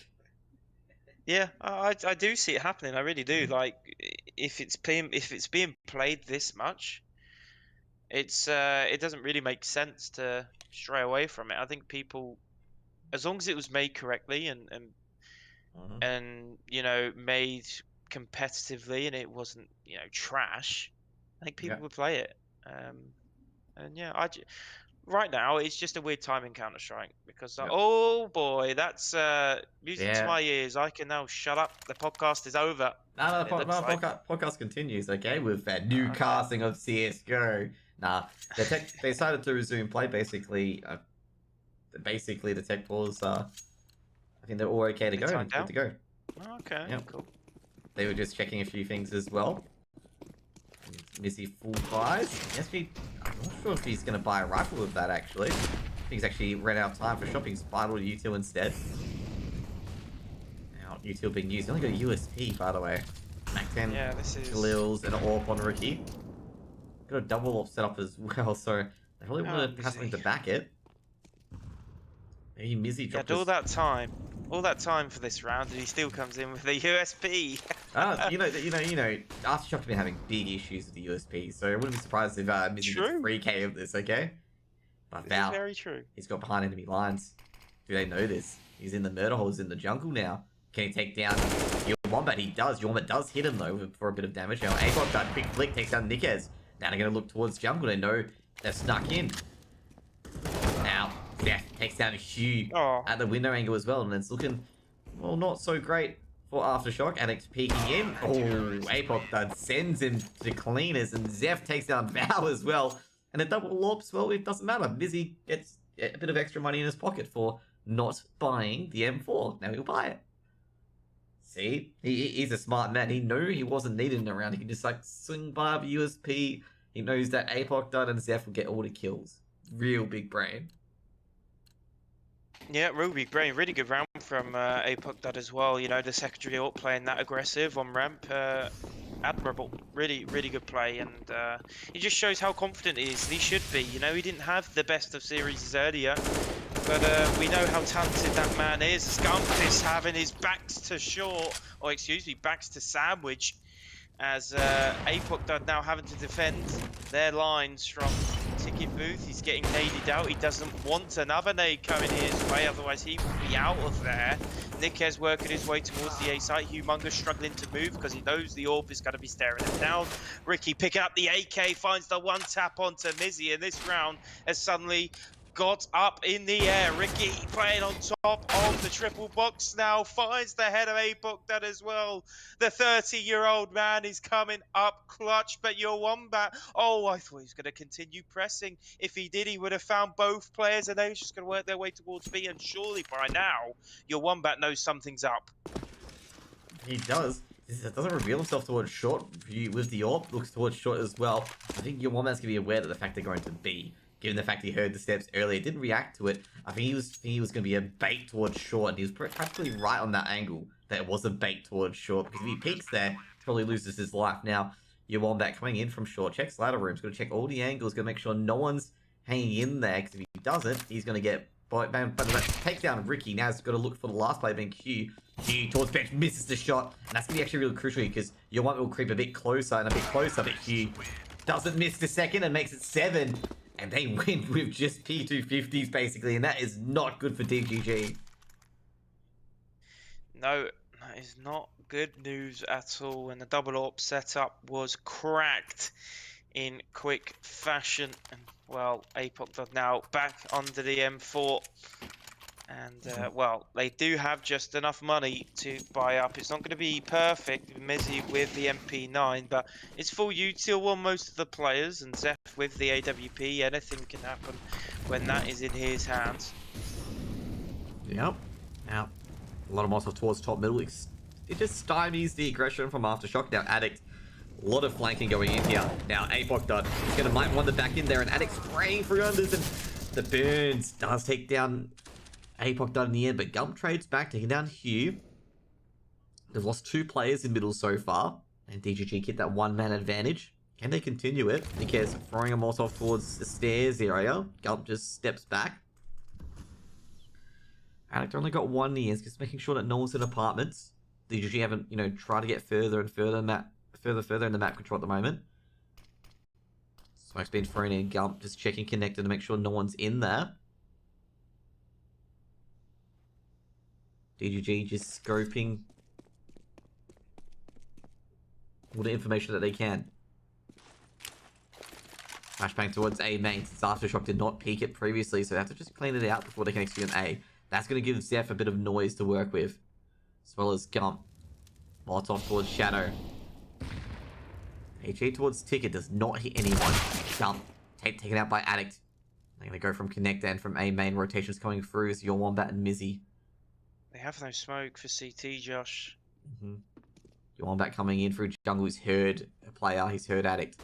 Yeah, I do see it happening. I really do. Like, if it's being played this much, it doesn't really make sense to stray away from it. I think people, as long as it was made correctly and made competitively and it wasn't trash, I think people would play it. And yeah, right now it's just a weird time in Counter-Strike because oh boy, that's music to my ears. I can now shut up. The podcast is over. No, podcast continues. Okay, with that new casting of CS:GO. Nah, they decided to resume play. Basically, the tech pause. I think they're all okay to go. Good to go. Okay, cool. They were just checking a few things as well. Missy full buys. Actually, I'm not sure if he's going to buy a rifle with that, actually. He's actually ran out of time for shopping. Spiral util instead. Now, util being used. He only got a USP, by the way. Mac 10, Yeah, this is... Khalils, and an AWP on Rookie. Got a double AWP set up as well, so they probably want to have something to back it. Maybe Mizzy dropped all that time for this round, and he still comes in with a USP. you know, Aftershok's been having big issues with the USP, so I wouldn't be surprised if Mizzy gets 3k of this, okay? But This is very true. He's got behind enemy lines. Do they know this? He's in the murder holes in the jungle now. Can he take down your Wombat? He does. Your Wombat does hit him, though, for a bit of damage. Now, APOC that quick flick takes down Nikez. Now they're going to look towards jungle. They know they're stuck in. Now, Zeph takes down Hugh at the window angle as well, and it's looking, well, not so great for Aftershock. Addict peeking in. Oh, APOC that sends him to cleaners, and Zeph takes down Vow as well. And a double AWPs, well, it doesn't matter. Mizzy gets a bit of extra money in his pocket for not buying the M4. Now he'll buy it. See? He's a smart man. He knew he wasn't needed in a round. He can just, like, swing by the USP. He knows that APOC done and Zeph will get all the kills. Real big brain. Yeah, real big brain. Really good round from APOC Dud as well. You know, the secondary AWP playing that aggressive on ramp. Admirable. Really, really good play. And it just shows how confident he is. He should be. You know, he didn't have the best of series earlier. But we know how talented that man is. Scump is having his backs to short, or excuse me, backs to sandwich, as APOC Dud now having to defend their lines from Ticket Booth. He's getting naded out. He doesn't want another nade coming his way, otherwise he will be out of there. Nikez working his way towards the A site. Humongous struggling to move because he knows the AWP is going to be staring him down. Ricky picking up the AK, finds the one tap onto Mizzy, and this round has suddenly got up in the air. Ricky playing on top of the triple box now, finds the head of APOC Dud as well. The 30-year-old man is coming up clutch, but your Wombat, oh, I thought he was going to continue pressing. If he did, he would have found both players, and they was just going to work their way towards B, and surely by now, your Wombat knows something's up. He does. He doesn't reveal himself towards short with the AWP, looks towards short as well. I think your Wombat's going to be aware that the fact they're going to B. Given the fact he heard the steps earlier, didn't react to it. I think he was going to be a bait towards short, and he was practically right on that angle that it was a bait towards short, because if he peeks there, he probably loses his life. Now, your Wombat coming in from short, checks ladder rooms, going to check all the angles, going to make sure no one's hanging in there, because if he doesn't, he's going to get takes down Ricky. Now he's got to look for the last play being Q. Q towards bench, misses the shot, and that's going to be actually really crucial, because your Wombat will creep a bit closer and a bit closer, but Q doesn't miss the second and makes it 7. And they win with just P250s, basically, and that is not good for DGG. No, that is not good news at all. And the double AWP setup was cracked in quick fashion. And, well, APOC Dud now back under the M4. And, well, they do have just enough money to buy up. It's not going to be perfect, Mizzy with the MP9, but it's full util on most of the players, and Zeph with the AWP. Anything can happen when that is in his hands. Yep. Now, a lot of Molotov towards top middle. It just stymies the aggression from Aftershock. Now, Addict, a lot of flanking going in here. Now, APOC Dud is going to might wander back in there, and Addict spraying through unders, and the burns does take down APOC Dud in the end, but Gump trades back, taking down Hugh. They've lost 2 players in middle so far, and DGG get that 1-man advantage. Can they continue it? Nikez throwing a Molotov towards the stairs area. Gump just steps back. Addict only got 1 in the end, just making sure that no one's in apartments. DGG haven't, you know, tried to get further and further in the map control at the moment. Smoke's been thrown in. Gump just checking connector to make sure no one's in there. DGG just scoping all the information that they can. Flashbang towards A main, since Aftershock did not peek it previously, so they have to just clean it out before they can execute an A. That's going to give Zeph a bit of noise to work with, as well as Gump. Molotov towards Shadow. HE towards Ticket does not hit anyone. Gump taken out by Addict. They're going to go from connector and from A main. Rotations coming through as your Wombat and Mizzy. They have no smoke for CT, Josh. Your Wombat coming in through jungle. He's heard a player. He's heard Addict.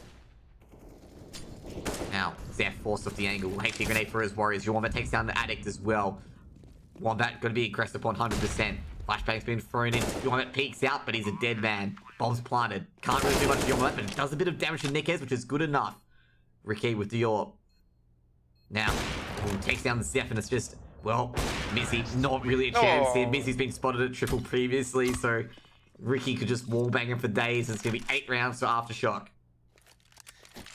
Now Now, Zeph forced off the angle. HP grenade for his warriors. Wombat takes down the addict as well. Wombat going to be aggressive upon 100%. Flashbang's been thrown in. Wombat peeks out, but he's a dead man. Bomb's planted. Can't really do much to Wombat, but it does a bit of damage to Nickez, which is good enough. Ricky with the AWP. Now, takes down the Zeph, and it's just, well, Mizzy, not really a chance here. Mizzy's been spotted at triple previously, so Ricky could just wallbang him for days, and it's going to be 8 rounds to Aftershock.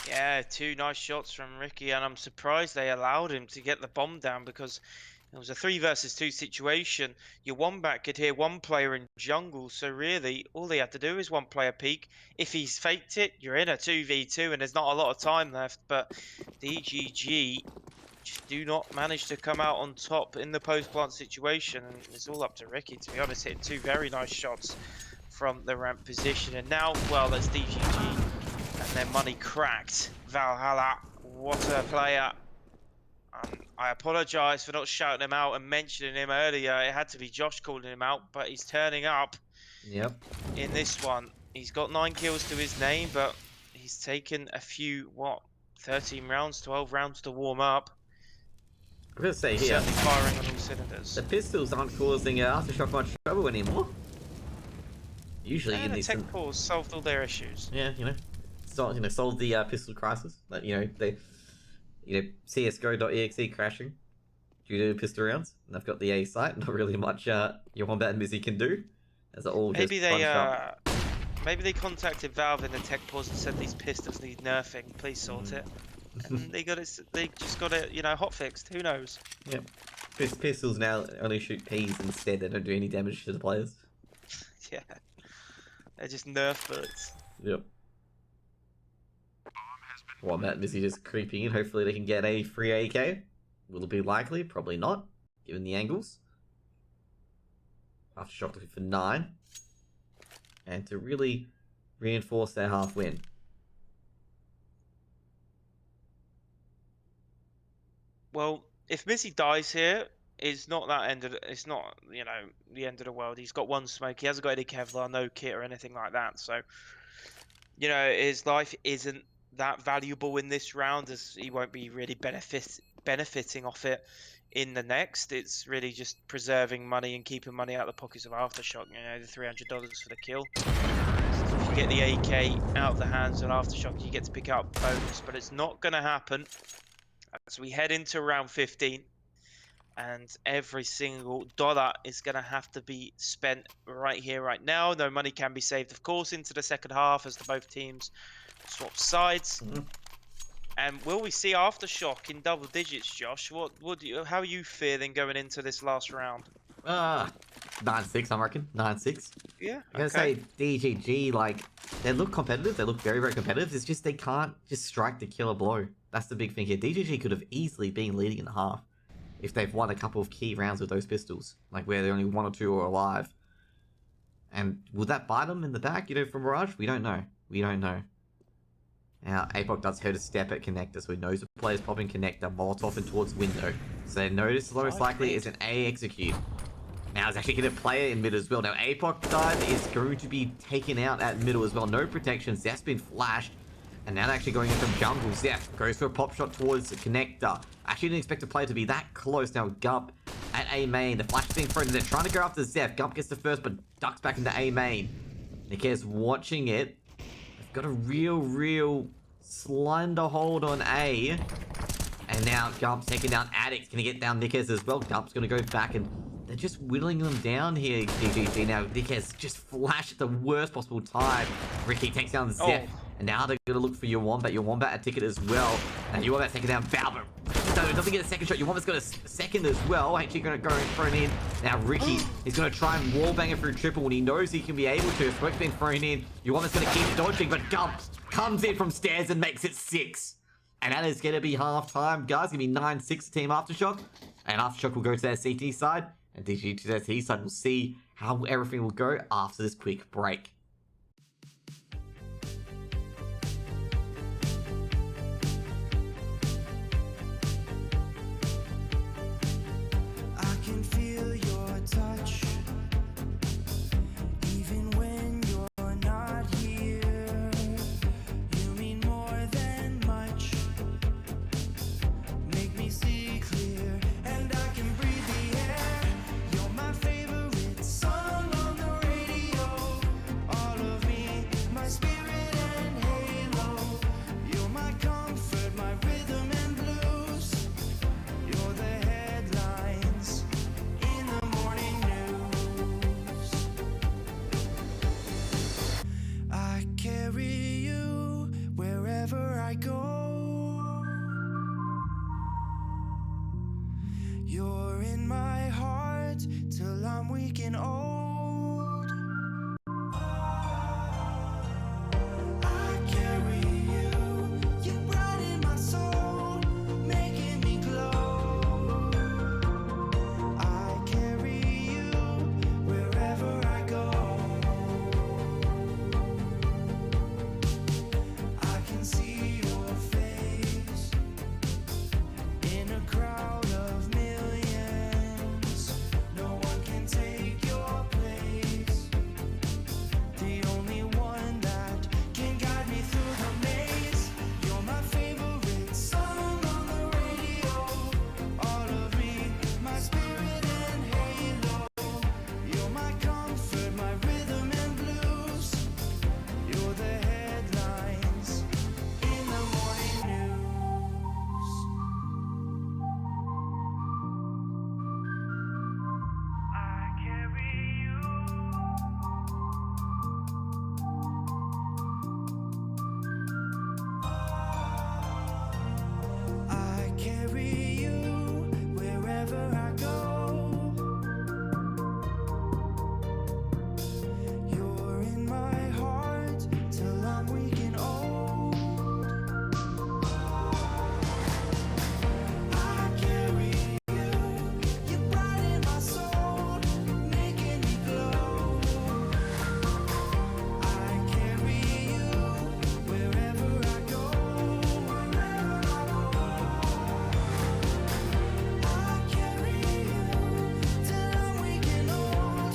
Yeah, 2 nice shots from Ricky, and I'm surprised they allowed him to get the bomb down because it was a 3 versus 2 situation. Your Wombat could hear one player in jungle, so really all they had to do is one player peek. If he's faked it, you're in a 2v2 and there's not a lot of time left, but DGG just do not manage to come out on top in the post-plant situation, and it's all up to Ricky, to be honest, hitting 2 very nice shots from the ramp position. And now, well, that's DGG and their money cracked. Valhalla, what a player. I apologise for not shouting him out and mentioning him earlier. It had to be Josh calling him out, but he's turning up. Yep. In this one. He's got 9 kills to his name, but he's taken a few, 13 rounds, 12 rounds to warm up. I'm going to say here, firing on all cylinders. The pistols aren't causing Aftershock much trouble anymore. Usually in the these... tech pause solved all their issues. Yeah, solved the pistol crisis. That, CSGO.exe crashing due to pistol rounds. And they've got the A site. Not really much your Wombat and Mizzy can do. As it all maybe just maybe they contacted Valve in the tech pause and said these pistols need nerfing. Please sort it. And they just got it, hot fixed. Who knows? Yep. Pistols now only shoot Ps instead. They don't do any damage to the players. Yeah. They're just nerf bullets. Yep. Wombat and Mizzy just creeping in. Hopefully they can get a free AK. Will it be likely? Probably not, given the angles. Aftershock looking for 9. And to really reinforce their half win. Well, if Mizzy dies here, it's not that it's not, the end of the world. He's got 1 smoke. He hasn't got any Kevlar, no kit or anything like that. So, his life isn't that valuable in this round, as he won't be really benefiting off it in the next. It's really just preserving money and keeping money out of the pockets of Aftershock. The $300 for the kill. If you get the AK out of the hands of Aftershock, you get to pick up bonus, but it's not going to happen. So we head into round 15, and every single dollar is going to have to be spent right here, right now. No money can be saved, of course, into the second half as both teams swap sides. And will we see Aftershock in double digits, Josh? How are you feeling going into this last round? 9-6, I reckon. 9-6. Yeah. I'm gonna say DGG, they look competitive. They look very, very competitive. It's just they can't just strike the killer blow. That's the big thing here. DGG could have easily been leading in the half if they've won a couple of key rounds with those pistols, where they're only 1 or 2 are alive. And will that bite them in the back, from Mirage? We don't know. Now, APOC does heard a step at connector, so he knows the player's popping connector, Molotov and towards window. So they notice most likely is an A execute. Now it's actually going to play in mid as well. Now APOC dive is going to be taken out at middle as well. No protection. Zeph's been flashed. And now they're actually going in from jungle. Zeph goes for a pop shot towards the connector. Actually didn't expect the player to be that close. Now Gump at A main. The flash is being thrown. They're trying to go after Zeph. Gump gets the first, but ducks back into A main. Nickez watching it. They've got a real slender hold on A. And now Gump's taking down Addict's going to get down Nickez as well. Gump's going to go back, and they're just whittling them down here, DGG. Now Nickez just flashed at the worst possible time. Ricky takes down Zeph. And now they're going to look for your Wombat. Your Wombat a ticket as well. And your Wombat taking down Valber. So doesn't get a second shot. Your Wombat's got a second as well. Actually going to go and throw in. Now Ricky is going to try and wallbang it through triple when he knows he can be able to. Smoke's been thrown in. Your Wombat's going to keep dodging, but Gump comes in from stairs and makes it 6. And that is going to be half time, guys. It's going to be 9-6 Team Aftershock. And Aftershock will go to their CT side. And DG to their CT side. We'll see how everything will go after this quick break. in my heart till I'm weak and old. I carry you, you brighten my soul, making me glow. I carry you wherever I go. I can see your face in a crowd of millions. No one can take your place. The only one that can guide me through the maze. You're my favorite song on the radio. All of me, my spirit and halo. You're my comfort, my rhythm and blues. You're the headlines in the morning news. I carry you. I carry you wherever I go. You're in my heart till I'm weak and old. I carry you, you brighten my soul, making me glow. I carry you wherever I go. I carry you till I'm weak and old.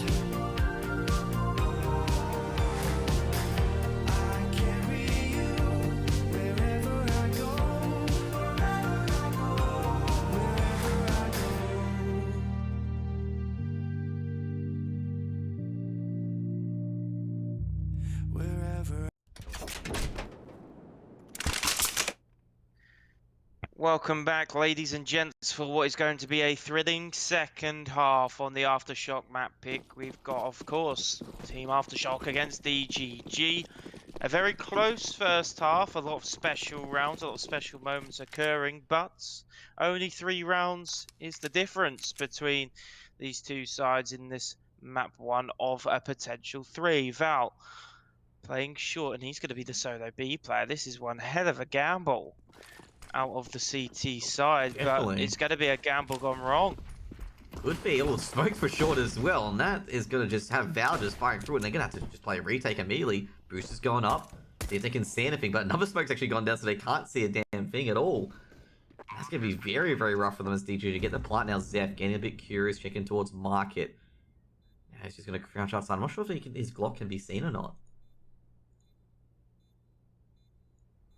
I carry you wherever I go. Wherever. Welcome back, ladies and gents, for what is going to be a thrilling second half on the Aftershock map pick. We've got, of course, Team Aftershock against DGG. A very close first half, a lot of special rounds, a lot of special moments occurring, but only 3 rounds is the difference between these two sides in this map 1 of a potential 3. Val playing short, and he's going to be the solo B player. This is one hell of a gamble out of the CT side, Definitely. but it's going to be a gamble gone wrong. Could be. Oh, smoke for short as well, and that is going to just have Val just firing through it, and they're going to have to just play a retake immediately. Boost is going up, see if they can see anything, but another smoke's actually gone down, so they can't see a damn thing at all. That's going to be very, very rough for them as DG to get the plant now. Zeph getting a bit curious, checking towards market. Now he's just going to crouch outside. I'm not sure if his Glock can be seen or not.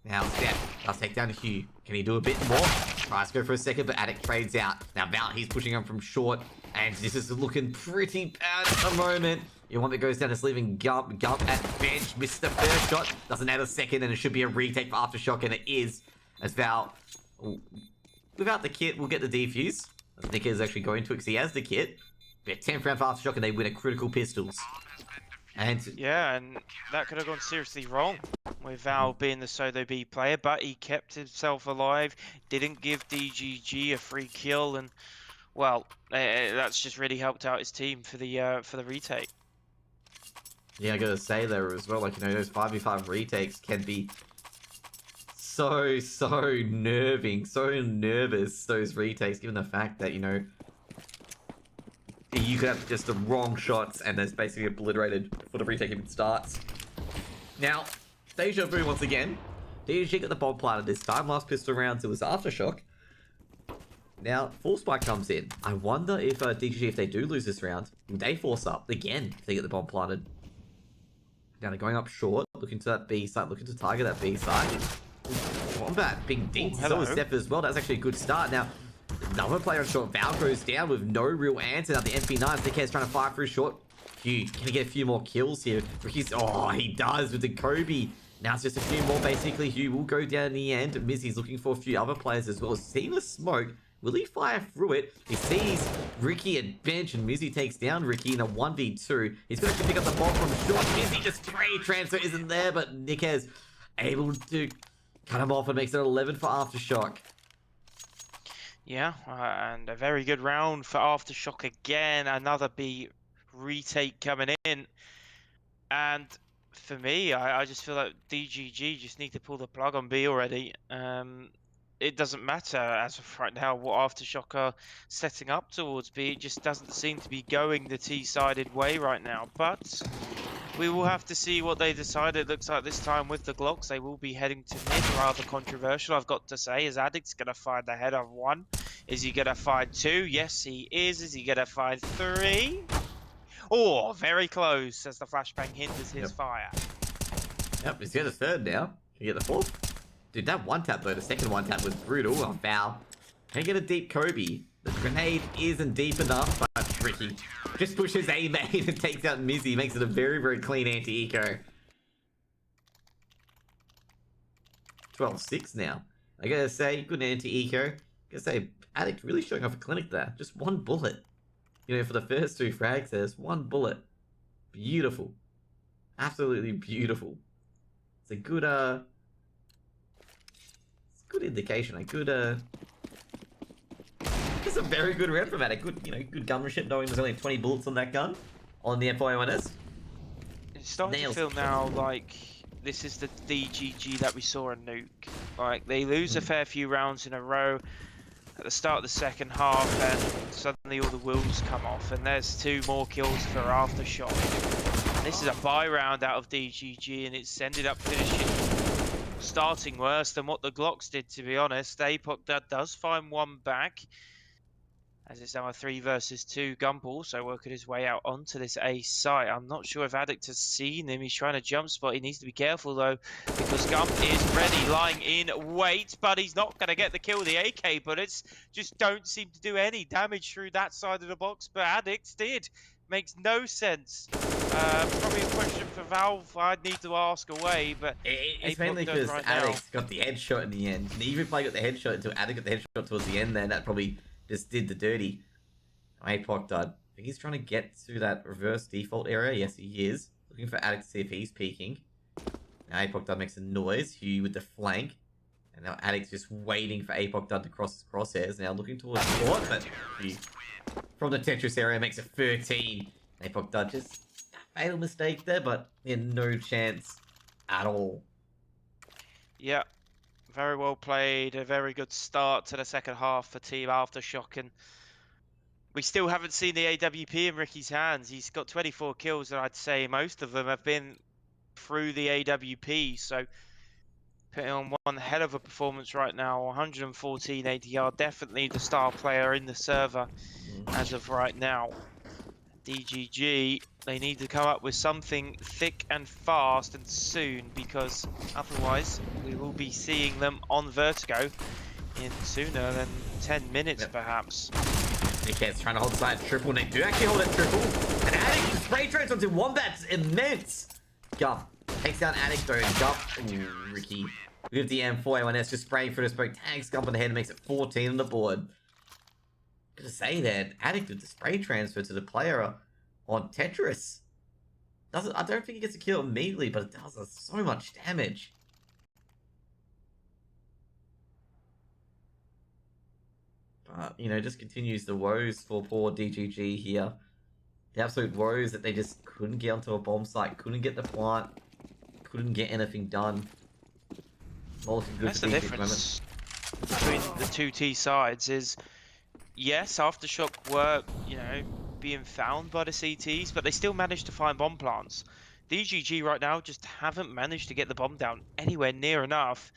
Now Zeph does take down Hugh. Can he do a bit more? Tries to go for a second, but Addict trades out. Now Val, he's pushing him from short, and this is looking pretty bad at the moment. You want that goes down, is leaving Gump at bench. Missed the first shot, doesn't add a second, and it should be a retake for Aftershock, and it is. As Val, without the kit, will get the defuse. Nick is actually going to, because he has the kit. But 10th round for Aftershock, and they win a critical pistols. And Yeah, and that could have gone seriously wrong with Val being the solo B player, but he kept himself alive, didn't give DGG a free kill, and well, that's just really helped out his team for the retake. yeah, I gotta say there as well, like, you know, those 5v5 retakes can be so nerving, so nervous, those retakes, given the fact that, you know, you could have just the wrong shots and it's basically obliterated before the retake even starts. Now, Deja Vu once again. DGG got the bomb planted this time. Last pistol rounds, it was Aftershock. Now, Full Spike comes in. I wonder if DGG, if they do lose this round, will they force up again if they get the bomb planted? Now they're going up short, looking to that B side, looking to target that B side. Wombat, big dinks, so is Zeph as well. That's actually a good start. Now, another player on short, Val goes down with no real answer. Now the MP9, DK's trying to fire through short. Hugh, can he get a few more kills here? Ricky's, oh, he does with the Kobe. Now it's just a few more, basically. Hugh will go down in the end. Mizzy's looking for a few other players as well. Seeing the smoke, will he fire through it? He sees Ricky at bench, and Mizzy takes down Ricky in a 1v2. He's going to pick up the bomb from short. Mizzy just trade transfer isn't there, but Nikez able to cut him off and makes it 11 for Aftershock. Yeah, and a very good round for Aftershock again. Another B retake coming in. And for me, I just feel like DGG just need to pull the plug on B already. It doesn't matter as of right now what Aftershock are setting up towards B. It just doesn't seem to be going the T-sided way right now. But we will have to see what they decide. It looks like this time with the Glocks, they will be heading to mid. Rather controversial, I've got to say. Is Addict's going to find the head of one? Is he going to find two? Yes, he is. Is he going to find three? Oh, very close as the flashbang hinders his fire. Yep, he's got the third now. Can you get the fourth? Dude, that one tap though, the second one tap was brutal on foul. Can you get a deep Kobe? The grenade isn't deep enough, but Ricky just pushes A main and takes out Mizzy, makes it a very, very clean anti-eco. 12-6 now. I gotta say, good anti-eco. I gotta say, Addict really showing off a clinic there. Just one bullet. You know, for the first two frags, there's one bullet. Beautiful. Absolutely beautiful. It's a good, it's a good indication. A good, it's a very good round from Addict. Good, you know, good gunmanship, knowing there's only 20 bullets on that gun. On the M4A1S. It's starting to feel now like this is the DGG that we saw in Nuke. Like, they lose a fair few rounds in a row at the start of the second half, and suddenly all the wheels come off, and there's 2 more kills for Aftershock. This is a buy round out of DGG, and it's ended up finishing, starting worse than what the Glocks did, to be honest. Apoc does find one back, as it's now a 3 versus 2. Gump also working his way out onto this A site. I'm not sure if Addict has seen him. He's trying to jump spot. He needs to be careful though, because Gump is ready, lying in wait, but he's not going to get the kill. The AK bullets just don't seem to do any damage through that side of the box, but Addict did. Makes no sense. Probably a question for Valve I'd need to ask away, but it's Apoc mainly does because right Addict got the headshot in the end. And even if I got the headshot until Addict got the headshot towards the end, then that probably just did the dirty. Apoc died. I think he's trying to get to that reverse default area. Yes, he is. Looking for Addict to see if he's peeking. Now Apoc Dud makes a noise. Hugh with the flank. And now Addict's just waiting for Apoc Dud to cross his crosshairs. Now looking towards short, but Hugh from the Tetris area makes it 13. Apoc Dud just a fatal mistake there, but he had no chance at all. yeah, very well played. A very good start to the second half for Team Aftershock, and we still haven't seen the AWP in Ricky's hands. He's got 24 kills, and I'd say most of them have been through the AWP. So putting on one hell of a performance right now. 114 ADR, definitely the star player in the server as of right now. DGG, they need to come up with something thick and fast and soon, because otherwise we will be seeing them on Vertigo in sooner than 10 minutes perhaps. Nickhead's trying to hold side triple. Nick do actually hold it triple. And Addict spray trades onto Wombat's immense. Gump takes down Addict though. And Gump, ooh, Ricky with the M4A1S just spraying for the spoke. Tags Gump on the head and makes it 14 on the board. Gotta say that Addict with the spray transfer to the player on Tetris. I don't think he gets a kill immediately, but it does so much damage. You know, just continues the woes for poor DGG here. The absolute woes that they just couldn't get onto a bomb site, couldn't get the plant, couldn't get anything done. That's the difference between the two T sides is, yes, Aftershock were, you know, being found by the CTs, but they still managed to find bomb plants. DGG right now just haven't managed to get the bomb down anywhere near enough.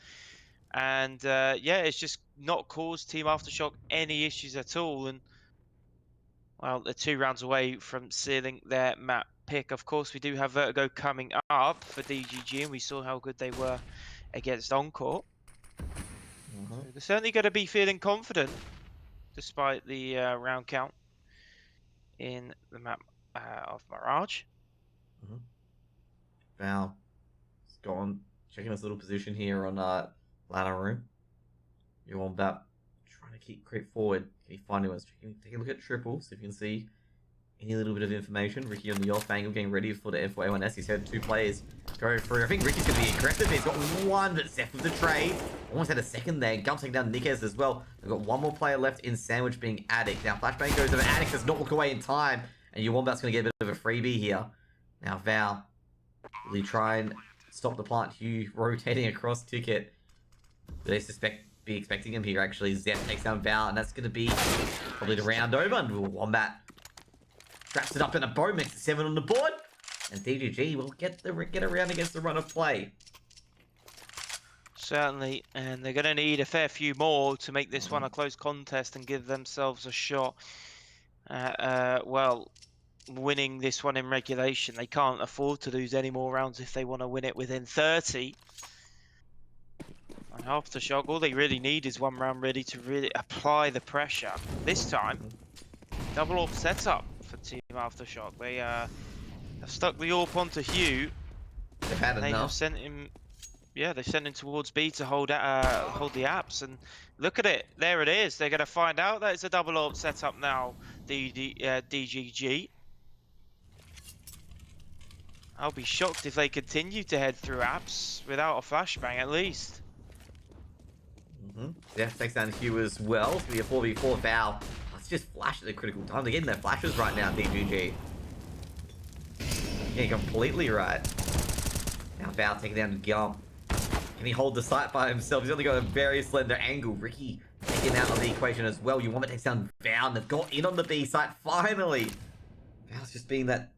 And yeah, it's just not caused Team Aftershock any issues at all. And well, they're 2 rounds away from sealing their map pick. Of course, we do have Vertigo coming up for DGG, and we saw how good they were against Encore. So they're certainly going to be feeling confident, despite the round count in the map of Mirage. Val has gone, checking his little position here on ladder room. You're on about trying to keep creep forward. Can you find anyone? Take a look at triple, so if you can see any little bit of information. Ricky on the off angle getting ready for the F4A1S. He's had 2 players go through. I think Ricky's going to be aggressive. He's got 1, but Zeph with the trade. Almost had a second there. Gump taking down Nikes as well. They've got 1 more player left in Sandwich being Addict. Now Flashbang goes over. Addict does not look away in time. And Wombat's going to get a bit of a freebie here. Now Val, will he try and stop the plant? Hugh rotating across Ticket. Do they be expecting him here actually? Zeph takes down Val, and that's going to be probably the round over. And Wombat traps it up in a bow, makes it 7 on the board. And DGG will get around against the run of play. Certainly, and they're going to need a fair few more to make this one a close contest and give themselves a shot at, well, winning this one in regulation. They can't afford to lose any more rounds if they want to win it within 30. And Aftershock, all they really need is 1 round ready to really apply the pressure. This time, double AWP setup for Team Aftershock. They have stuck the AWP onto Hugh. They've had They enough. have sent him, yeah, they sent him towards B to hold the apps, and look at it, there it is. They're going to find out that it's a double AWP setup now. DGG. I'll be shocked if they continue to head through apps without a flashbang at least. Zeph takes down Hugh as well. It's going to be a 4v4 Val. Let's just flash at the critical time. They're getting their flashes right now, DGG. Yeah, completely right. Now Val taking down Gump. Can he hold the site by himself? He's only got a very slender angle. Ricky taken out of the equation as well. Wombat takes down Val, and they've got in on the B site finally. Val's just being that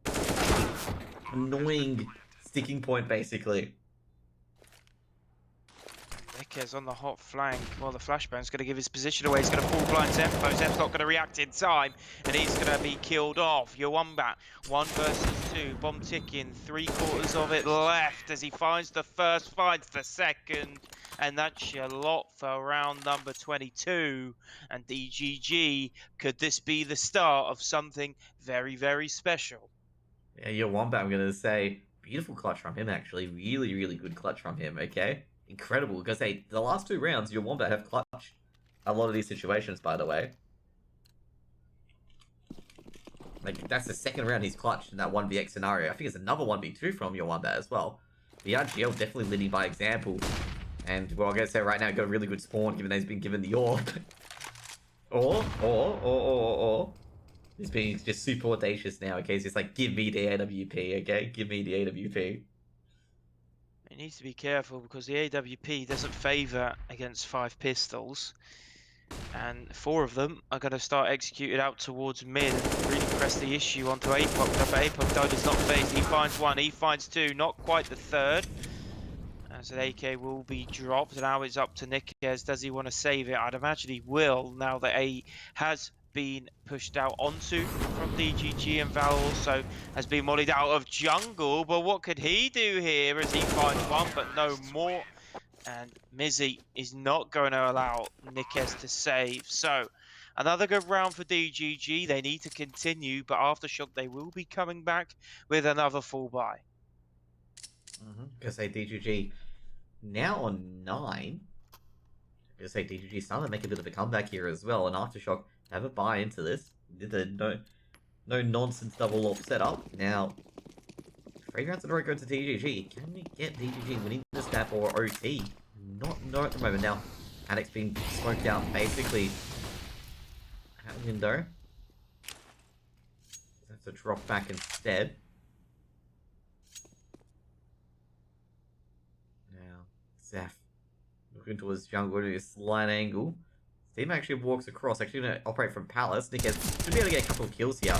annoying sticking point, basically. Nikes on the hot flank. Well, the flashbang's going to give his position away. He's going to pull blind Zeph, though. Zeph's not going to react in time, and he's going to be killed off. Wombat, 1 versus 2. Bomb ticking, 3/4 of it left as he finds the first, finds the second, and that's your lot for round number 22. And DGG, could this be the start of something very, very special? Yeah, your Wombat, I'm going to say, beautiful clutch from him, actually. Really, really good clutch from him, okay? Incredible, because hey, the last 2 rounds, your Wombat have clutched a lot of these situations, by the way. Like, that's the 2nd round he's clutched in that 1vx scenario. I think it's another 1v2 from your Wombat as well. The RGL definitely leading by example. And, well, I'm going to say right now, got a really good spawn, given that he's been given the orb. or. He's being just super audacious now, okay? He's just like, give me the AWP, okay? Give me the AWP. He needs to be careful because the AWP doesn't favour against 5 pistols. And 4 of them are going to start executed out towards mid and really press the issue onto Apoc. But Apoc though does not phase. He finds 1, he finds 2, not quite the 3rd. As an AK will be dropped. Now it's up to Nikes. Does he want to save it? I'd imagine he will now that A has been pushed out onto from DGG, and Val also has been mollied out of jungle. But what could he do here as he finds 1 but no more? And Mizzy is not going to allow Nikes to save. So another good round for DGG. They need to continue, but Aftershock, they will be coming back with another full buy. Gonna say DGG now on 9. Gonna say DGG starting to make a bit of a comeback here as well, and Aftershock have a buy into this. Did the no nonsense double AWP setup. Now 3 rounds in a row go to DGG. Can we get DGG winning this map or OT? Not at the moment. Now Addict's being smoked out basically out window. Have to drop back instead. Now Zeph looking towards jungle to a slight angle. Steam actually walks across, actually going to operate from Palace. Nick should be able to get a couple of kills here.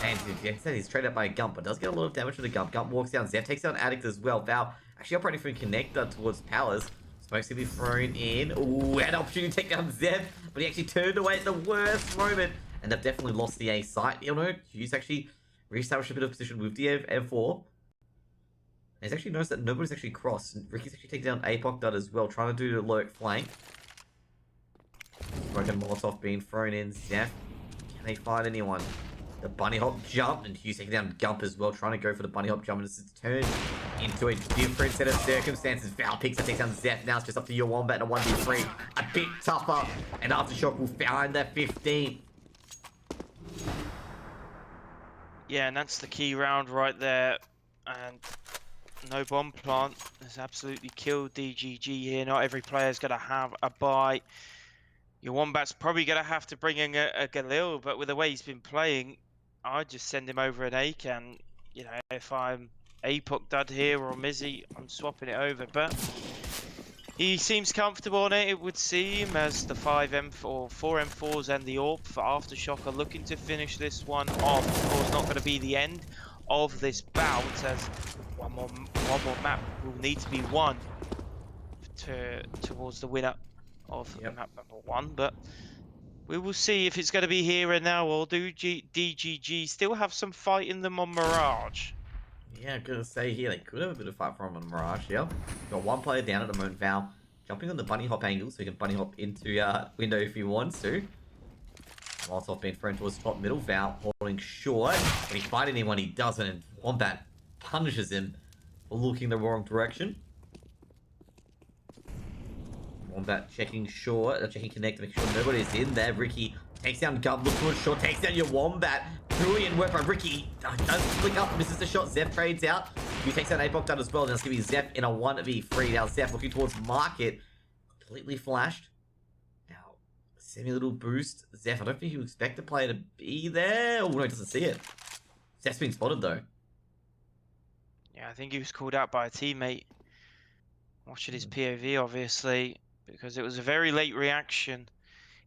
And he's traded by Gump, but does get a lot of damage to the Gump. Gump walks down, Zeph takes down Addict as well. Val actually operating from Connector towards Palace. Smoke's going to be thrown in. Ooh, had an opportunity to take down Zeph, but he actually turned away at the worst moment. And they've definitely lost the A site. You know, Hughes actually reestablished a bit of position with the M4. And he's actually noticed that nobody's actually crossed. And Ricky's actually taken down Apoc Dud as well, trying to do the lurk flank. Broken Molotov being thrown in. Zeph, can they find anyone? The bunny hop jump, and Hughes taking down Gump as well, trying to go for the bunny hop jump, and it's turned into a different set of circumstances. Val picks up, takes down Zeph. Now it's just up to your Wombat in a 1v3. A bit tougher, and Aftershock will find that 15th. Yeah, and that's the key round right there. And no bomb plant has absolutely killed DGG here. Not every player's going to have a buy. Your Wombat's probably going to have to bring in a Galil, but with the way he's been playing, I'd just send him over an Akan. You know, if I'm Apoc Dud here or Mizzy, I'm swapping it over. But he seems comfortable on it, it would seem, as the 4 M4s and the AWP for Aftershock are looking to finish this one off. Of course, not going to be the end of this bout, as one more map will need to be won towards the winner of map number 1. But we will see if it's going to be here and now, or do DGG still have some fight in them on Mirage? Yeah, I'm gonna say here, they could have a bit of fight for him on Mirage here. Got one player down at the moment, Val, jumping on the bunny hop angle, so he can bunny hop into window if he wants to. Molotov being thrown towards top middle, Val holding short. When he fight anyone, he doesn't, and Wombat punishes him for looking the wrong direction. Wombat checking short, checking connect to make sure nobody's in there. Ricky takes down Gub, looks towards short, takes down your Wombat. Brilliant work by Ricky. Does flick up, misses the shot. Zeph trades out. He takes down Apoc Dud as well. Now it's going to be Zeph in a 1v3. Now Zeph looking towards Market. Completely flashed. Now, semi little boost. Zeph, I don't think you expect the player to be there. Oh, no, he doesn't see it. Zeph's being spotted, though. Yeah, I think he was called out by a teammate. Watching his POV, obviously, because it was a very late reaction.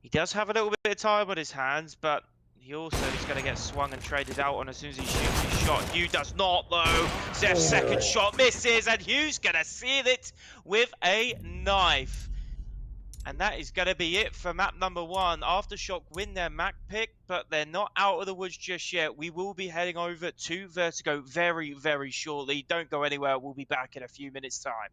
He does have a little bit of time on his hands, but he also is going to get swung and traded out on as soon as he shoots his shot. Hugh does not, though. Zeph's second shot misses, and Hugh's going to seal it with a knife. And that is going to be it for map number 1. Aftershock win their Mac pick, but they're not out of the woods just yet. We will be heading over to Vertigo very, very shortly. Don't go anywhere. We'll be back in a few minutes' time.